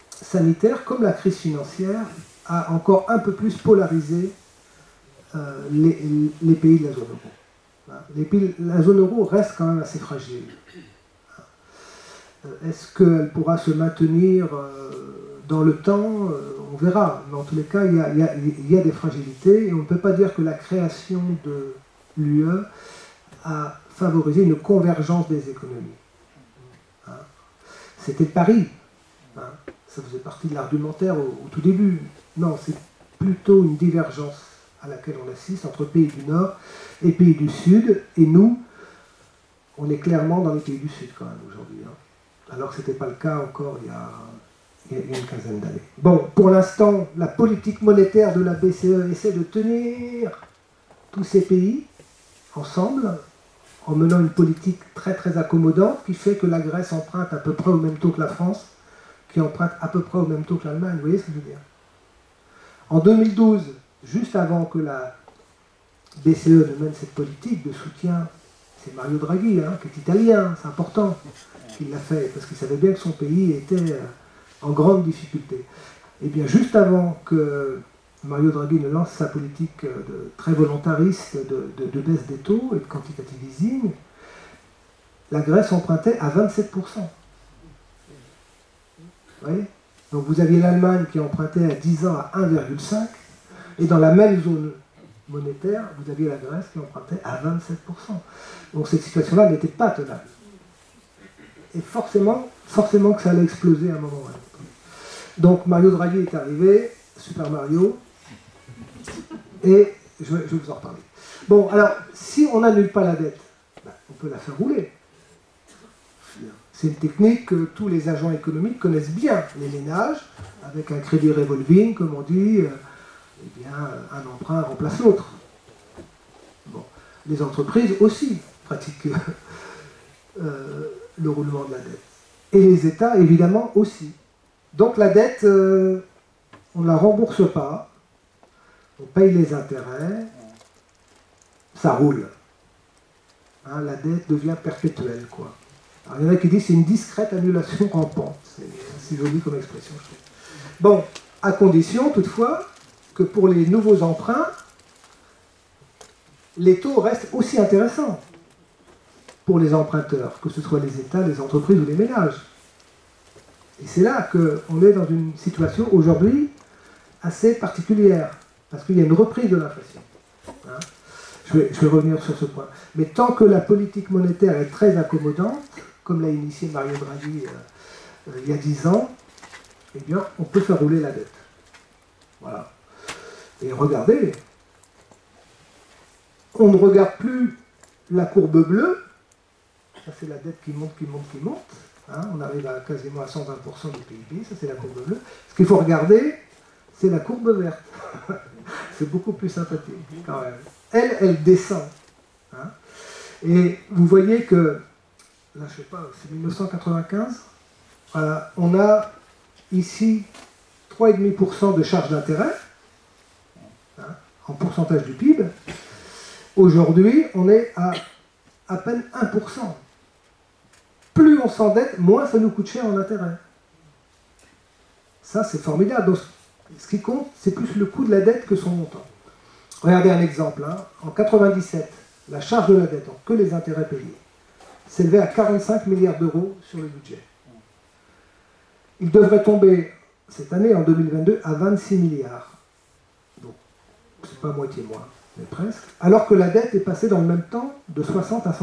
sanitaire, comme la crise financière, a encore un peu plus polarisé les pays de la zone euro. La zone euro reste quand même assez fragile. Est-ce qu'elle pourra se maintenir dans le temps? On verra. Mais en tous les cas, il y a des fragilités et on ne peut pas dire que la création de l'UE a favorisé une convergence des économies. C'était le pari. Ça faisait partie de l'argumentaire au tout début. Non, c'est plutôt une divergence à laquelle on assiste entre pays du Nord et pays du Sud. Et nous, on est clairement dans les pays du Sud quand même aujourd'hui. Alors que ce n'était pas le cas encore il y a une quinzaine d'années. Bon, pour l'instant, la politique monétaire de la BCE essaie de tenir tous ces pays ensemble, en menant une politique très très accommodante, qui fait que la Grèce emprunte à peu près au même taux que la France, qui emprunte à peu près au même taux que l'Allemagne. Vous voyez ce que je veux dire? En 2012, juste avant que la BCE ne mène cette politique de soutien, c'est Mario Draghi, qui est italien, c'est important qu'il l'a fait, parce qu'il savait bien que son pays était en grande difficulté. Et bien juste avant que Mario Draghi ne lance sa politique très volontariste de baisse des taux et de quantitative easing, la Grèce empruntait à 27%. Vous voyez? Donc vous aviez l'Allemagne qui empruntait à 10 ans à 1,5, et dans la même zone monétaire, vous aviez la Grèce qui empruntait à 27%. Donc cette situation-là n'était pas tenable. Et forcément que ça allait exploser à un moment ou à un autre. Donc Mario Draghi est arrivé, Super Mario, et je vais vous en reparler. Bon, alors, si on n'annule pas la dette, on peut la faire rouler. C'est une technique que tous les agents économiques connaissent bien. Les ménages, avec un crédit revolving, comme on dit, eh bien, un emprunt remplace l'autre. Bon. Les entreprises aussi pratiquent le roulement de la dette. Et les États, évidemment, aussi. Donc la dette, on ne la rembourse pas, on paye les intérêts, ça roule. Hein, la dette devient perpétuelle, quoi. Alors, il y en a qui disent que c'est une discrète annulation rampante. C'est joli comme expression, je trouve. Bon, à condition, toutefois, que pour les nouveaux emprunts, les taux restent aussi intéressants pour les emprunteurs, que ce soit les États, les entreprises ou les ménages. Et c'est là qu'on est dans une situation aujourd'hui assez particulière, parce qu'il y a une reprise de l'inflation. Hein, je vais revenir sur ce point. Mais tant que la politique monétaire est très accommodante, comme l'a initié Mario Draghi il y a 10 ans, eh bien, on peut faire rouler la dette. Voilà. Et regardez, on ne regarde plus la courbe bleue, ça c'est la dette qui monte, qui monte, qui monte, hein, on arrive à quasiment à 120% du PIB, ça c'est la courbe bleue. Ce qu'il faut regarder, c'est la courbe verte. C'est beaucoup plus sympathique quand même. Elle descend. Hein. Et vous voyez que, là je sais pas, c'est 1995, voilà, on a ici 3,5% de charge d'intérêt, hein, en pourcentage du PIB. Aujourd'hui, on est à peine 1%. Plus on s'endette, moins ça nous coûte cher en intérêt. Ça, c'est formidable. Donc, ce qui compte, c'est plus le coût de la dette que son montant. Regardez un exemple. Hein. En 1997, la charge de la dette, donc que les intérêts payés, s'élevait à 45 milliards d'euros sur le budget. Il devrait tomber cette année, en 2022, à 26 milliards. Donc, c'est pas moitié moins, mais presque. Alors que la dette est passée dans le même temps de 60 à 120%.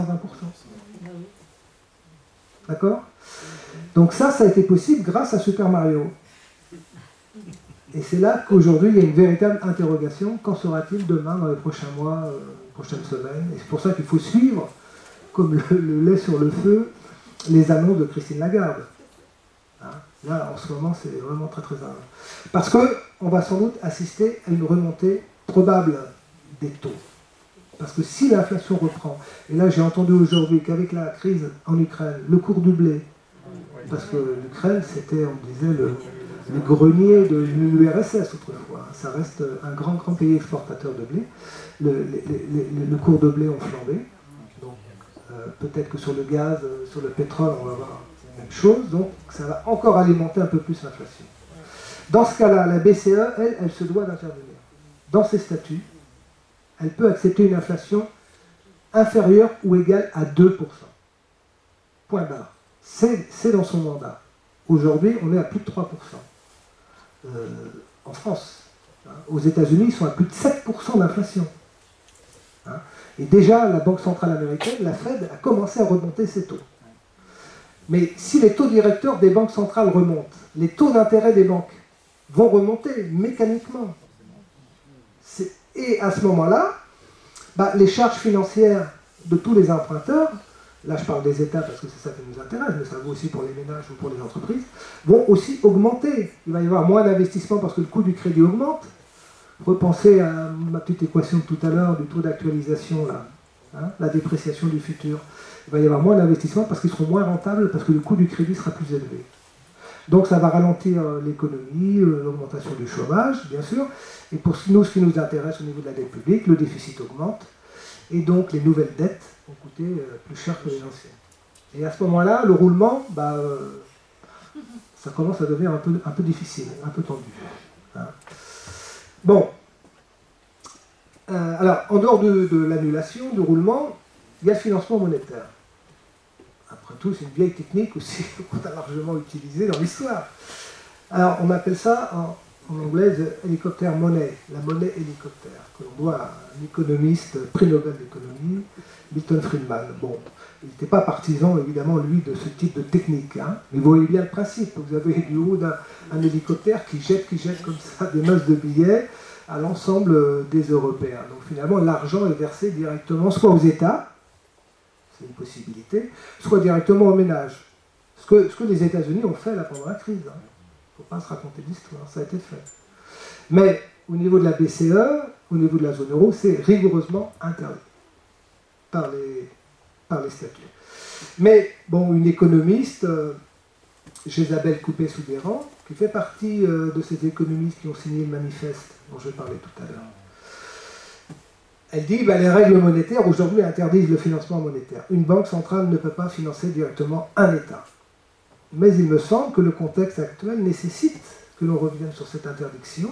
D'accord? Donc ça a été possible grâce à Super Mario. Et c'est là qu'aujourd'hui, il y a une véritable interrogation. Qu'en sera-t-il demain, dans les prochains mois, prochaines semaines? Et c'est pour ça qu'il faut suivre, comme le lait sur le feu, les annonces de Christine Lagarde. Hein? Là, en ce moment, c'est vraiment très très important. Parce qu'on va sans doute assister à une remontée probable des taux. Parce que si l'inflation reprend, et là j'ai entendu aujourd'hui qu'avec la crise en Ukraine, le cours du blé, parce que l'Ukraine, c'était, on disait, le grenier de l'URSS autrefois. Ça reste un grand pays exportateur de blé. Le cours de blé ont flambé. Donc peut-être que sur le gaz, sur le pétrole, on va voir la même chose. Donc ça va encore alimenter un peu plus l'inflation. Dans ce cas-là, la BCE, elle se doit d'intervenir. Dans ses statuts, elle peut accepter une inflation inférieure ou égale à 2%. Point barre. C'est dans son mandat. Aujourd'hui, on est à plus de 3%. En France. Hein. Aux États-Unis, ils sont à plus de 7% d'inflation. Hein. Et déjà, la Banque centrale américaine, la Fed, a commencé à remonter ses taux. Mais si les taux directeurs des banques centrales remontent, les taux d'intérêt des banques vont remonter mécaniquement. Et à ce moment-là, les charges financières de tous les emprunteurs, là je parle des États parce que c'est ça qui nous intéresse, mais ça vaut aussi pour les ménages ou pour les entreprises, vont aussi augmenter. Il va y avoir moins d'investissement parce que le coût du crédit augmente. Repensez à ma petite équation de tout à l'heure du taux d'actualisation, là, hein, la dépréciation du futur. Il va y avoir moins d'investissement parce qu'ils seront moins rentables, parce que le coût du crédit sera plus élevé. Donc ça va ralentir l'économie, l'augmentation du chômage, bien sûr. Et pour nous, ce qui nous intéresse au niveau de la dette publique, le déficit augmente. Et donc les nouvelles dettes vont coûter plus cher que les anciennes. Et à ce moment-là, le roulement, ça commence à devenir un peu difficile, un peu tendu. Hein. Bon. Alors, en dehors de l'annulation, du roulement, il y a le financement monétaire. Après tout, c'est une vieille technique aussi qu'on a largement utilisée dans l'histoire. Alors, on appelle ça en anglais the hélicoptère monnaie, la monnaie hélicoptère, que l'on doit à un économiste, prix Nobel d'économie, Milton Friedman. Bon, il n'était pas partisan, évidemment, lui, de ce type de technique, hein, mais vous voyez bien le principe. Vous avez du haut un hélicoptère qui jette comme ça des masses de billets à l'ensemble des Européens. Donc finalement, l'argent est versé directement soit aux États, c'est une possibilité, soit directement aux ménages. Ce que les États-Unis ont fait là pendant la crise. Hein. Il ne faut pas se raconter l'histoire, ça a été fait. Mais au niveau de la BCE, au niveau de la zone euro, c'est rigoureusement interdit par les statuts. Mais bon, une économiste, Jésabel Coupé-Soubeyran, qui fait partie de ces économistes qui ont signé le manifeste dont je parlais tout à l'heure, elle dit les règles monétaires aujourd'hui interdisent le financement monétaire. Une banque centrale ne peut pas financer directement un État. Mais il me semble que le contexte actuel nécessite que l'on revienne sur cette interdiction.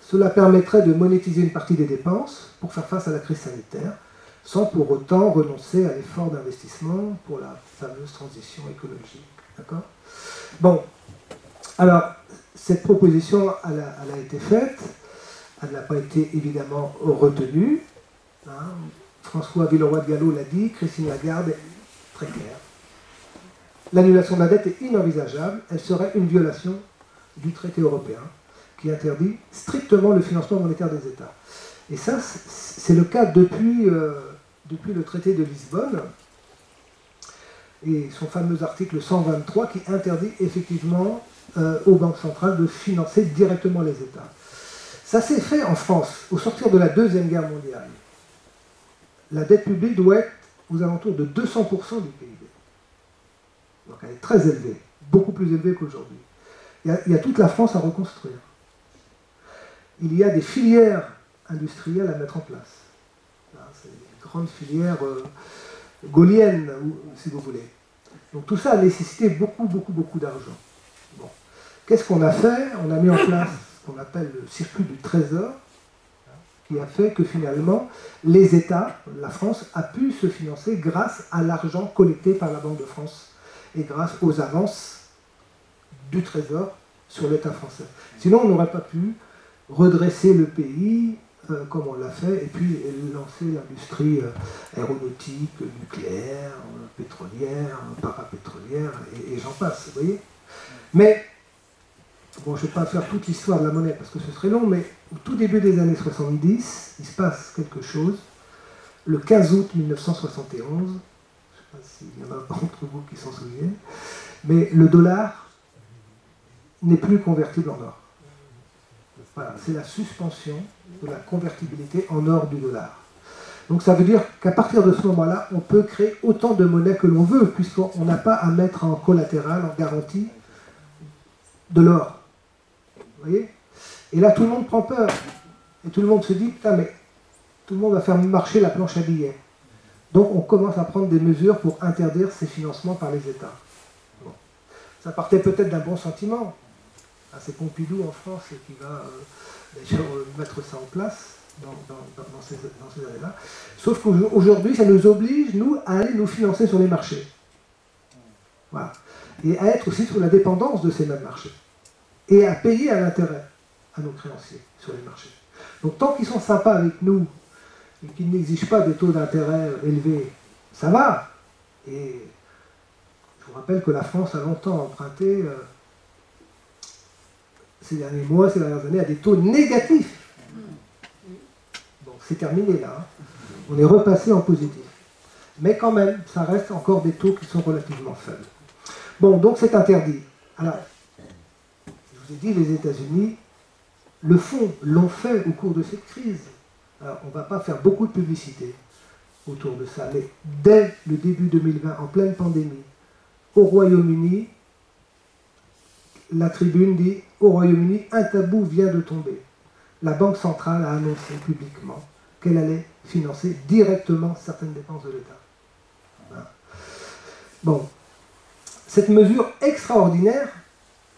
Cela permettrait de monétiser une partie des dépenses pour faire face à la crise sanitaire, sans pour autant renoncer à l'effort d'investissement pour la fameuse transition écologique. D'accord ? Bon, alors, cette proposition, elle a été faite, elle n'a pas été évidemment retenue. Hein. François Villeroy de Galhau l'a dit, Christine Lagarde est très claire. L'annulation de la dette est inenvisageable, elle serait une violation du traité européen qui interdit strictement le financement monétaire des États. Et ça, c'est le cas depuis le traité de Lisbonne et son fameux article 123 qui interdit effectivement aux banques centrales de financer directement les États. Ça s'est fait en France au sortir de la Deuxième Guerre mondiale. La dette publique doit être aux alentours de 200% du PIB. Donc elle est très élevée, beaucoup plus élevée qu'aujourd'hui. Il y a toute la France à reconstruire. Il y a des filières industrielles à mettre en place. C'est une grande filière gaullienne, si vous voulez. Donc tout ça a nécessité beaucoup d'argent. Bon. Qu'est-ce qu'on a fait? On a mis en place ce qu'on appelle le circuit du trésor, qui a fait que finalement, les États, la France, a pu se financer grâce à l'argent collecté par la Banque de France et grâce aux avances du Trésor sur l'État français. Sinon, on n'aurait pas pu redresser le pays comme on l'a fait, et puis lancer l'industrie aéronautique, nucléaire, pétrolière, parapétrolière, et j'en passe, vous voyez. Mais, bon, je ne vais pas faire toute l'histoire de la monnaie, parce que ce serait long, mais au tout début des années 70, il se passe quelque chose. Le 15 août 1971, je ne sais pas s'il y en a d'entre vous qui s'en souviennent, mais le dollar n'est plus convertible en or. Voilà, c'est la suspension de la convertibilité en or du dollar. Donc ça veut dire qu'à partir de ce moment-là, on peut créer autant de monnaie que l'on veut, puisqu'on n'a pas à mettre en collatéral, en garantie, de l'or. Vous voyez? Et là, tout le monde prend peur. Et tout le monde se dit, putain, mais tout le monde va faire marcher la planche à billets. Donc on commence à prendre des mesures pour interdire ces financements par les États. Bon. Ça partait peut-être d'un bon sentiment. C'est Pompidou en France qui va mettre ça en place dans ces années-là. Sauf qu'aujourd'hui, ça nous oblige, nous, à aller nous financer sur les marchés. Voilà. Et à être aussi sur la dépendance de ces mêmes marchés. Et à payer à l'intérêt à nos créanciers sur les marchés. Donc tant qu'ils sont sympas avec nous et qu'ils n'exigent pas des taux d'intérêt élevés, ça va. Et je vous rappelle que la France a longtemps emprunté... ces derniers mois, ces dernières années, à des taux négatifs. Bon, c'est terminé là. Hein. On est repassé en positif. Mais quand même, ça reste encore des taux qui sont relativement faibles. Bon, donc c'est interdit. Alors, je vous ai dit, les États-Unis le font, l'ont fait au cours de cette crise. Alors, on ne va pas faire beaucoup de publicité autour de ça, mais dès le début 2020, en pleine pandémie, au Royaume-Uni, la tribune dit « Au Royaume-Uni, un tabou vient de tomber. La Banque centrale a annoncé publiquement qu'elle allait financer directement certaines dépenses de l'État. Voilà. » Bon, cette mesure extraordinaire,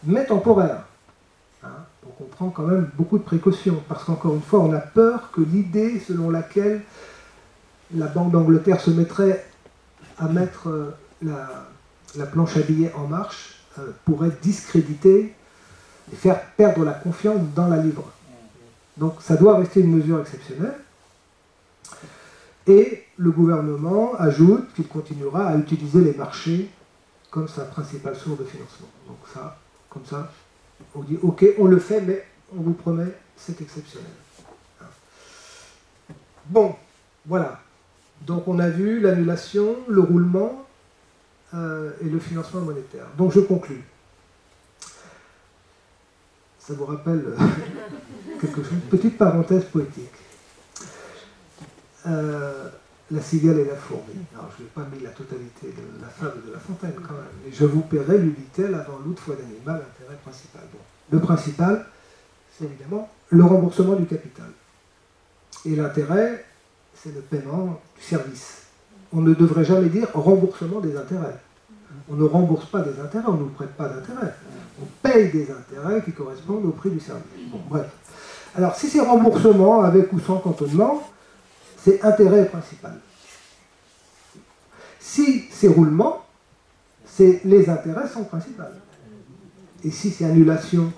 mais temporaire. Hein, donc on prend quand même beaucoup de précautions, parce qu'encore une fois, on a peur que l'idée selon laquelle la Banque d'Angleterre se mettrait à mettre la planche à billets en marche pourrait discréditer et faire perdre la confiance dans la livre. Donc ça doit rester une mesure exceptionnelle. Et le gouvernement ajoute qu'il continuera à utiliser les marchés comme sa principale source de financement. Donc ça, comme ça, on dit ok, on le fait, mais on vous promet, c'est exceptionnel. Bon, voilà. Donc on a vu l'annulation, le roulement et le financement monétaire. Donc je conclus. Ça vous rappelle quelque chose? Petite parenthèse poétique. La cigale et la fourmi. Alors je n'ai pas mis la totalité de la fable de La Fontaine quand même. Mais je vous paierai, lui dit-elle, avant l'autre foi d'animal, l'intérêt principal. Bon. Le principal, c'est évidemment le remboursement du capital. Et l'intérêt, c'est le paiement du service. On ne devrait jamais dire remboursement des intérêts. On ne rembourse pas des intérêts, on ne nous prête pas d'intérêts. On paye des intérêts qui correspondent au prix du service. Bon, bref. Alors, si c'est remboursement avec ou sans cantonnement, c'est intérêt principal. Si c'est roulement, c'est les intérêts sont principaux. Et si c'est annulation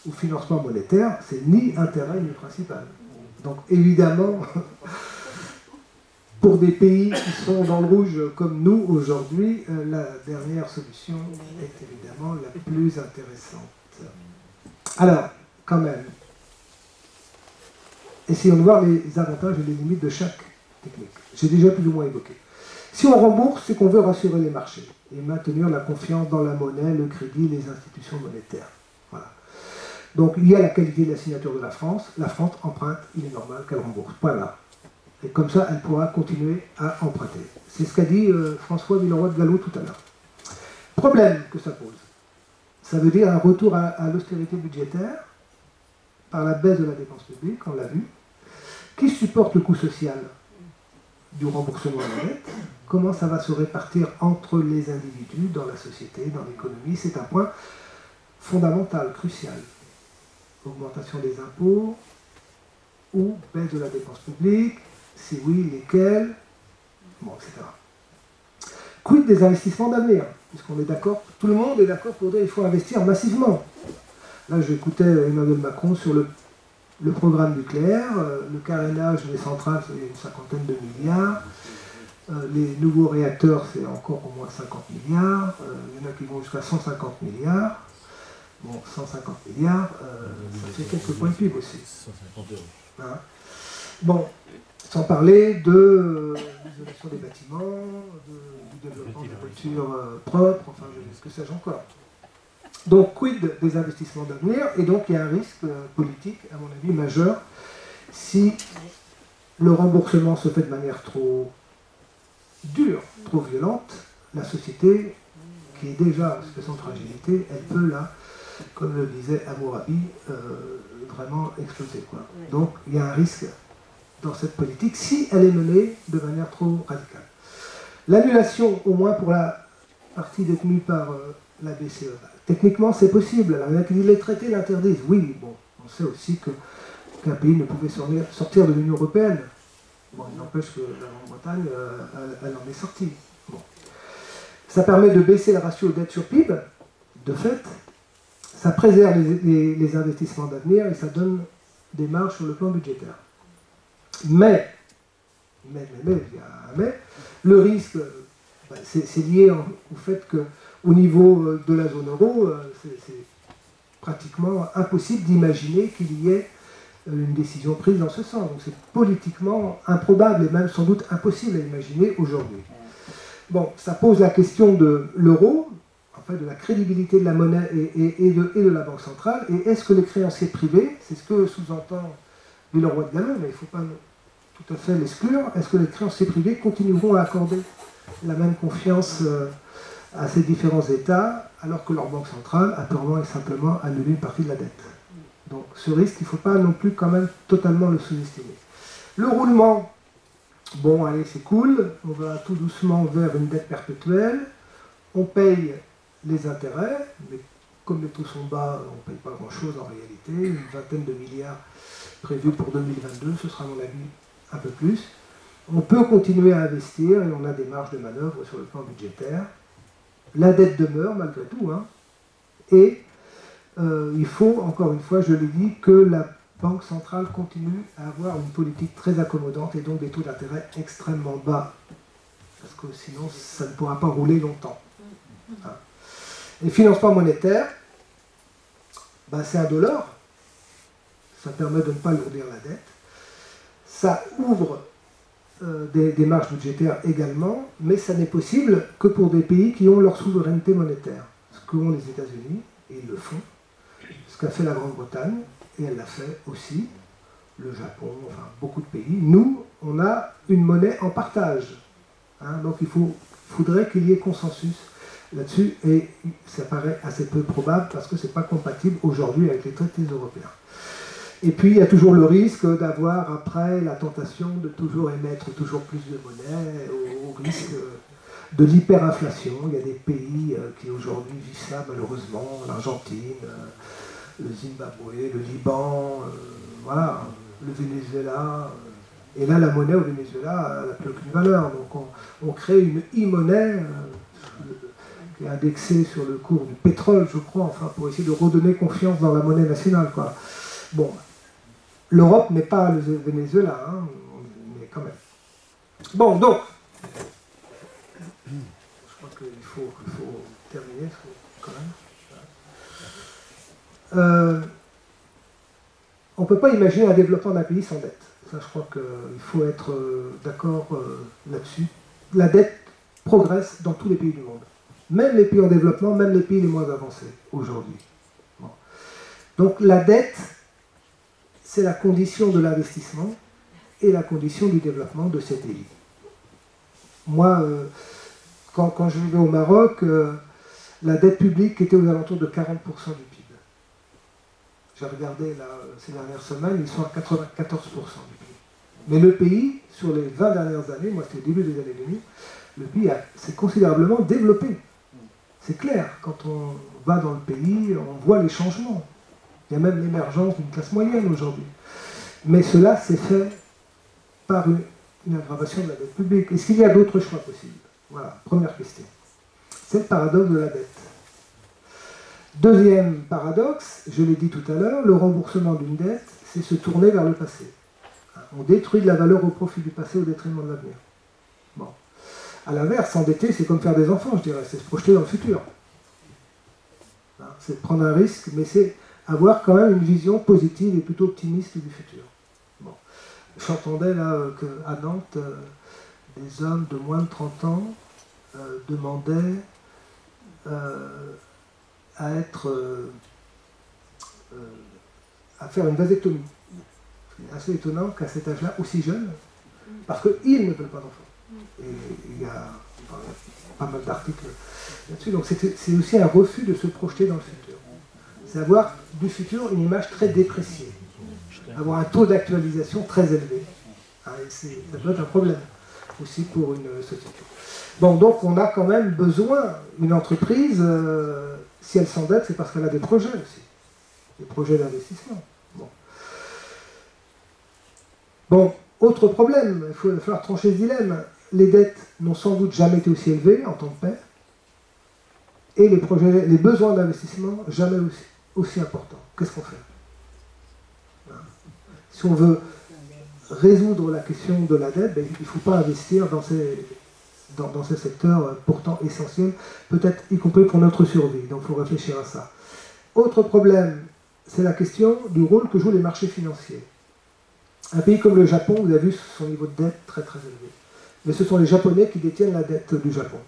ou financement monétaire, c'est ni intérêt ni principal. Donc, évidemment, pour des pays qui sont dans le rouge comme nous aujourd'hui, la dernière solution est évidemment la plus intéressante. Alors, quand même, essayons de voir les avantages et les limites de chaque technique. J'ai déjà plus ou moins évoqué. Si on rembourse, c'est qu'on veut rassurer les marchés et maintenir la confiance dans la monnaie, le crédit, les institutions monétaires. Voilà. Donc, il y a la qualité de la signature de la France. La France emprunte, il est normal qu'elle rembourse. Voilà. Et comme ça, elle pourra continuer à emprunter. C'est ce qu'a dit François Villeroy de Gallo tout à l'heure. Problème que ça pose. Ça veut dire un retour à l'austérité budgétaire par la baisse de la dépense publique, on l'a vu. Qui supporte le coût social du remboursement de la dette? Comment ça va se répartir entre les individus, dans la société, dans l'économie? C'est un point fondamental, crucial. Augmentation des impôts ou baisse de la dépense publique? Si oui, lesquels? Bon, etc. Quid des investissements d'avenir? Puisqu'on est d'accord, tout le monde est d'accord pour dire qu'il faut investir massivement. Là, j'écoutais Emmanuel Macron sur le programme nucléaire, le carénage des centrales, c'est une cinquantaine de milliards. Les nouveaux réacteurs, c'est encore au moins 50 milliards. Il y en a qui vont jusqu'à 150 milliards. Bon, 150 milliards, ça fait quelques points de PIB aussi. 150 euros. Hein? Bon, sans parler de l'isolation des bâtiments, du développement de voitures propres, enfin, ce que sais-je encore. Donc, quid des investissements d'avenir? Et donc, il y a un risque politique, à mon avis, majeur, si le remboursement se fait de manière trop dure, trop violente, la société, qui est déjà en situation de fragilité, elle peut, là, comme le disait Hammurabi, vraiment exploser, quoi. Donc, il y a un risque dans cette politique, si elle est menée de manière trop radicale. L'annulation, au moins pour la partie détenue par la BCE, techniquement, c'est possible. Alors, il y en a qui disent les traités l'interdisent. Oui, bon, on sait aussi qu'un pays ne pouvait sortir de l'Union européenne. Bon, il n'empêche que la Grande-Bretagne, elle en est sortie. Bon. Ça permet de baisser le ratio dette sur PIB, de fait. Ça préserve les investissements d'avenir et ça donne des marges sur le plan budgétaire. Mais, il y a un mais, le risque, c'est lié au fait qu'au niveau de la zone euro, c'est pratiquement impossible d'imaginer qu'il y ait une décision prise dans ce sens. Donc c'est politiquement improbable et même sans doute impossible à imaginer aujourd'hui. Bon, ça pose la question de l'euro, en fait de la crédibilité de la monnaie et de la Banque centrale, et est-ce que les créanciers privés, c'est ce que sous-entend Villeroy de Gallo, mais il ne faut pas tout à fait l'exclure, est-ce que les créanciers privés continueront à accorder la même confiance à ces différents États, alors que leur banque centrale a purement et simplement annulé une partie de la dette? Donc ce risque, il ne faut pas non plus quand même totalement le sous-estimer. Le roulement, bon allez c'est cool, on va tout doucement vers une dette perpétuelle, on paye les intérêts, mais comme les taux sont bas, on ne paye pas grand-chose en réalité, une vingtaine de milliards prévus pour 2022, ce sera à mon avis un peu plus. On peut continuer à investir et on a des marges de manœuvre sur le plan budgétaire. La dette demeure malgré tout, hein, et il faut, encore une fois, je l'ai dit, que la Banque centrale continue à avoir une politique très accommodante et donc des taux d'intérêt extrêmement bas. Parce que sinon, ça ne pourra pas rouler longtemps. Hein. Et financement monétaire, ben, c'est indolore. Ça permet de ne pas lourdir la dette. Ça ouvre des marges budgétaires également, mais ça n'est possible que pour des pays qui ont leur souveraineté monétaire. Ce qu'ont les États-Unis, et ils le font. Ce qu'a fait la Grande-Bretagne, et elle l'a fait aussi, le Japon, enfin beaucoup de pays. Nous, on a une monnaie en partage. Hein, donc il faudrait qu'il y ait consensus là-dessus, et ça paraît assez peu probable parce que ce n'est pas compatible aujourd'hui avec les traités européens. Et puis il y a toujours le risque d'avoir après la tentation de toujours émettre toujours plus de monnaie, au risque de l'hyperinflation. Il y a des pays qui aujourd'hui vivent ça malheureusement, l'Argentine, le Zimbabwe, le Liban, voilà, le Venezuela. Et là, la monnaie au Venezuela n'a plus aucune valeur. Donc on crée une e-monnaie qui est indexée sur le cours du pétrole, je crois, enfin, pour essayer de redonner confiance dans la monnaie nationale, quoi. Bon, l'Europe n'est pas le Venezuela, hein, mais quand même. Bon, donc, je crois qu'il faut terminer, quand même. On ne peut pas imaginer un développement d'un pays sans dette. Ça, je crois qu'il faut être d'accord là-dessus. La dette progresse dans tous les pays du monde. Même les pays en développement, même les pays les moins avancés aujourd'hui. Bon. Donc la dette, c'est la condition de l'investissement et la condition du développement de ces pays. Moi, quand je vivais au Maroc, la dette publique était aux alentours de 40% du PIB. J'ai regardé là, ces dernières semaines, ils sont à 94% du PIB. Mais le pays, sur les 20 dernières années, moi c'était au début des années 2000, le pays s'est considérablement développé. C'est clair, quand on va dans le pays, on voit les changements. Il y a même l'émergence d'une classe moyenne aujourd'hui. Mais cela s'est fait par une aggravation de la dette publique. Est-ce qu'il y a d'autres choix possibles? Voilà, première question. C'est le paradoxe de la dette. Deuxième paradoxe, je l'ai dit tout à l'heure, le remboursement d'une dette, c'est se tourner vers le passé. On détruit de la valeur au profit du passé au détriment de l'avenir. Bon. À l'inverse, s'endetter, c'est comme faire des enfants, je dirais, c'est se projeter dans le futur. C'est prendre un risque, mais c'est avoir quand même une vision positive et plutôt optimiste du futur. Bon. J'entendais là qu'à Nantes, des hommes de moins de 30 ans demandaient à faire une vasectomie. C'est assez étonnant qu'à cet âge-là, aussi jeune, parce qu'ils ne veulent pas d'enfants. Et il y a pas mal d'articles là-dessus. Donc c'est aussi un refus de se projeter dans le futur. C'est avoir du futur une image très dépréciée. Avoir un taux d'actualisation très élevé. Ça doit être un problème aussi pour une société. Bon, donc on a quand même besoin, une entreprise, si elle s'endette, c'est parce qu'elle a des projets aussi. Des projets d'investissement. Bon, autre problème, il va falloir trancher ce dilemme. Les dettes n'ont sans doute jamais été aussi élevées en temps de paix, et les besoins d'investissement jamais aussi importants. Qu'est-ce qu'on fait? Si on veut résoudre la question de la dette, ben, il ne faut pas investir dans ces secteurs pourtant essentiels, peut-être y compris pour notre survie. Donc il faut réfléchir à ça. Autre problème, c'est la question du rôle que jouent les marchés financiers. Un pays comme le Japon, vous avez vu son niveau de dette très très élevé. Mais ce sont les Japonais qui détiennent la dette du Japon.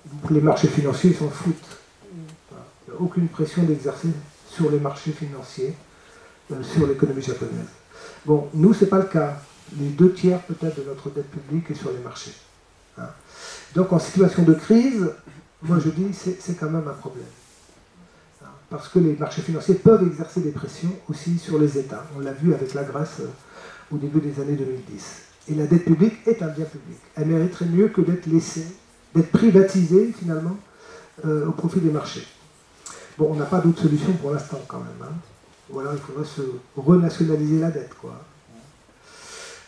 Donc les marchés financiers s'en foutent. Il n'y a aucune pression d'exercer sur les marchés financiers, sur l'économie japonaise. Bon, nous, ce n'est pas le cas. Les 2/3 peut-être de notre dette publique est sur les marchés. Hein. Donc en situation de crise, moi je dis c'est quand même un problème. Hein. Parce que les marchés financiers peuvent exercer des pressions aussi sur les États. On l'a vu avec la Grèce au début des années 2010. Et la dette publique est un bien public. Elle mériterait mieux que d'être laissée, d'être privatisée finalement au profit des marchés. Bon, on n'a pas d'autre solution pour l'instant quand même. Hein. Voilà, il faudrait se renationaliser la dette, quoi.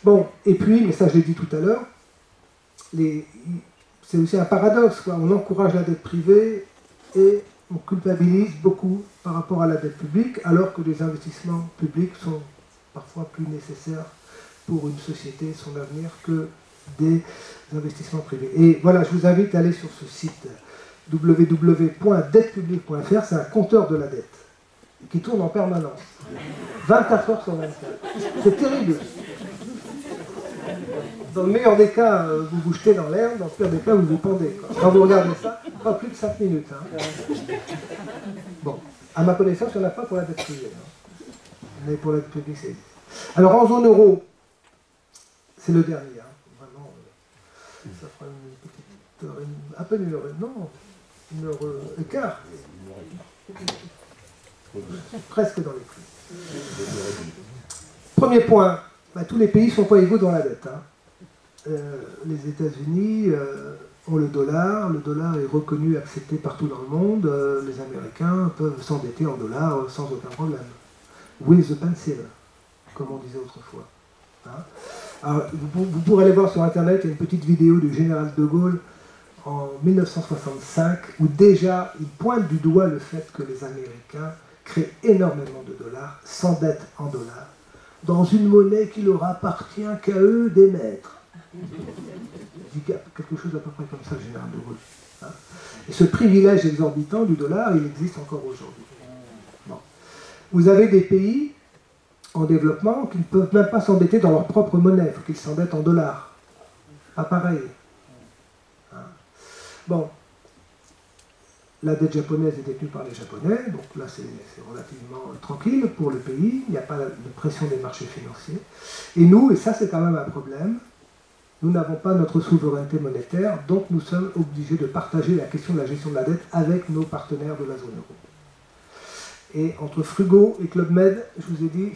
Bon, et puis, mais ça je l'ai dit tout à l'heure, c'est aussi un paradoxe, quoi. On encourage la dette privée et on culpabilise beaucoup par rapport à la dette publique, alors que les investissements publics sont parfois plus nécessaires pour une société et son avenir que des investissements privés. Et voilà, je vous invite à aller sur ce site www.dettepublique.fr, c'est un compteur de la dette qui tourne en permanence, 24 heures sur 24. C'est terrible. Dans le meilleur des cas, vous vous jetez dans l'air, dans le pire des cas, vous vous pendez. Quoi. Quand vous regardez ça, pas plus de 5 minutes. Hein. Bon, à ma connaissance, il n'y en a pas pour la dette privée. Hein. Mais pour la dette publique, c'est... Alors en zone euro, c'est le dernier. Hein. Vraiment, ça fera une petite heure, à peine une heure, non, une heure et quart. Presque dans les clous. Premier point, tous les pays ne sont pas égaux dans la dette. Hein. Les États-Unis ont le dollar est reconnu, accepté partout dans le monde, les Américains peuvent s'endetter en dollars sans aucun problème. With the pencil, comme on disait autrefois. Hein. Alors, vous pourrez aller voir sur Internet, il y a une petite vidéo du général de Gaulle en 1965, où déjà il pointe du doigt le fait que les Américains créent énormément de dollars, s'endettent en dollars, dans une monnaie qui leur appartient qu'à eux d'émettre. Il dit quelque chose à peu près comme ça, le général de Gaulle. Hein. Et ce privilège exorbitant du dollar, il existe encore aujourd'hui. Bon. Vous avez des pays en développement qui ne peuvent même pas s'endetter dans leur propre monnaie, il faut qu'ils s'endettent en dollars. Pas pareil. Hein. Bon. La dette japonaise est détenue par les Japonais, donc là c'est relativement tranquille pour le pays, il n'y a pas de pression des marchés financiers. Et nous, et ça c'est quand même un problème, nous n'avons pas notre souveraineté monétaire, donc nous sommes obligés de partager la question de la gestion de la dette avec nos partenaires de la zone euro. Et entre Frugo et Club Med, je vous ai dit,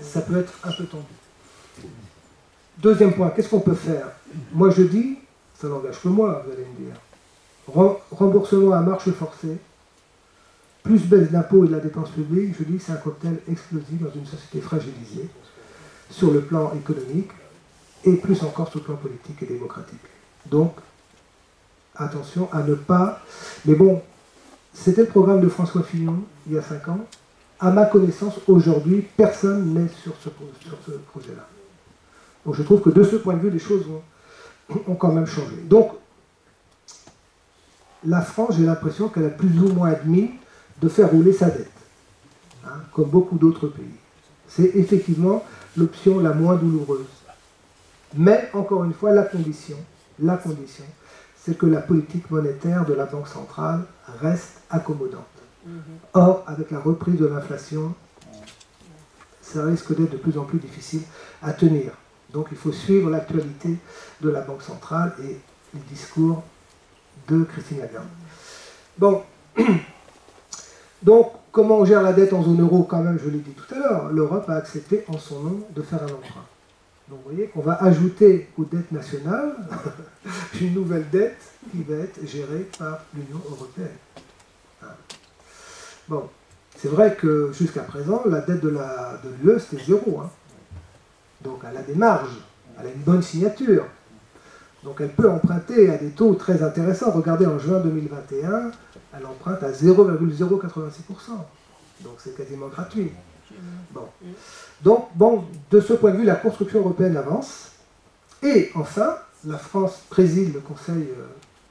ça peut être un peu tendu. Deuxième point, qu'est-ce qu'on peut faire? Moi je dis, ça n'engage que moi, vous allez me dire, remboursement à marche forcée, plus baisse d'impôts et de la dépense publique, je dis que c'est un cocktail explosif dans une société fragilisée, sur le plan économique, et plus encore sur le plan politique et démocratique. Donc, attention à ne pas... Mais bon, c'était le programme de François Fillon, il y a 5 ans. À ma connaissance, aujourd'hui, personne n'est sur ce projet-là. Donc je trouve que de ce point de vue, les choses ont quand même changé. Donc, la France, j'ai l'impression qu'elle a plus ou moins admis de faire rouler sa dette, hein, comme beaucoup d'autres pays. C'est effectivement l'option la moins douloureuse. Mais, encore une fois, la condition, c'est que la politique monétaire de la Banque centrale reste accommodante. Or, avec la reprise de l'inflation, ça risque d'être de plus en plus difficile à tenir. Donc il faut suivre l'actualité de la Banque centrale et les discours de Christine Lagarde. Bon, donc comment on gère la dette en zone euro? Quand même, je l'ai dit tout à l'heure, l'Europe a accepté en son nom de faire un emprunt. Donc vous voyez qu'on va ajouter aux dettes nationales une nouvelle dette qui va être gérée par l'Union européenne. Bon, c'est vrai que jusqu'à présent, la dette de l'UE, c'était 0. Hein. Donc elle a des marges, elle a une bonne signature. Donc elle peut emprunter à des taux très intéressants. Regardez, en juin 2021, elle emprunte à 0,086%. Donc c'est quasiment gratuit. Bon. Donc, bon, de ce point de vue, la construction européenne avance. Et enfin, la France préside le Conseil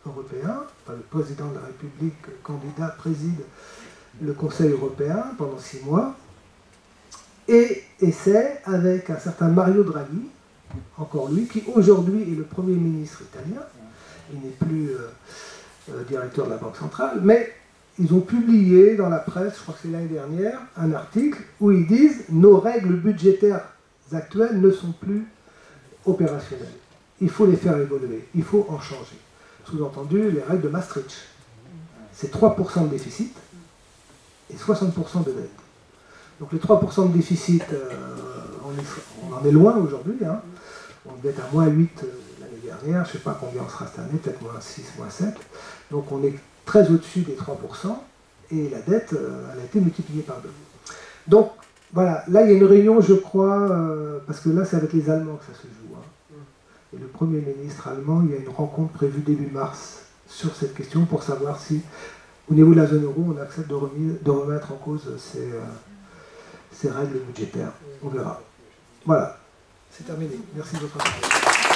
européen, enfin, le président de la République, candidat, préside le Conseil européen pendant 6 mois, et essaie, avec un certain Mario Draghi, encore lui, qui aujourd'hui est le Premier ministre italien, il n'est plus directeur de la Banque centrale, mais ils ont publié dans la presse, je crois que c'est l'année dernière, un article où ils disent « Nos règles budgétaires actuelles ne sont plus opérationnelles. Il faut les faire évoluer, il faut en changer. » Sous-entendu, les règles de Maastricht. C'est 3% de déficit et 60% de dette. Donc les 3% de déficit, on en est loin aujourd'hui. Hein. On devait être à moins 8 l'année dernière, je ne sais pas combien on sera cette année, peut-être moins 6, moins 7. Donc on est très au-dessus des 3%, et la dette, elle a été multipliée par 2. Donc, voilà, là il y a une réunion, je crois, parce que là c'est avec les Allemands que ça se joue. Hein. Et le Premier ministre allemand, il y a une rencontre prévue début mars sur cette question pour savoir si, au niveau de la zone euro, on accepte de remettre en cause ces règles budgétaires. On verra. Voilà, c'est terminé. Merci de votre attention.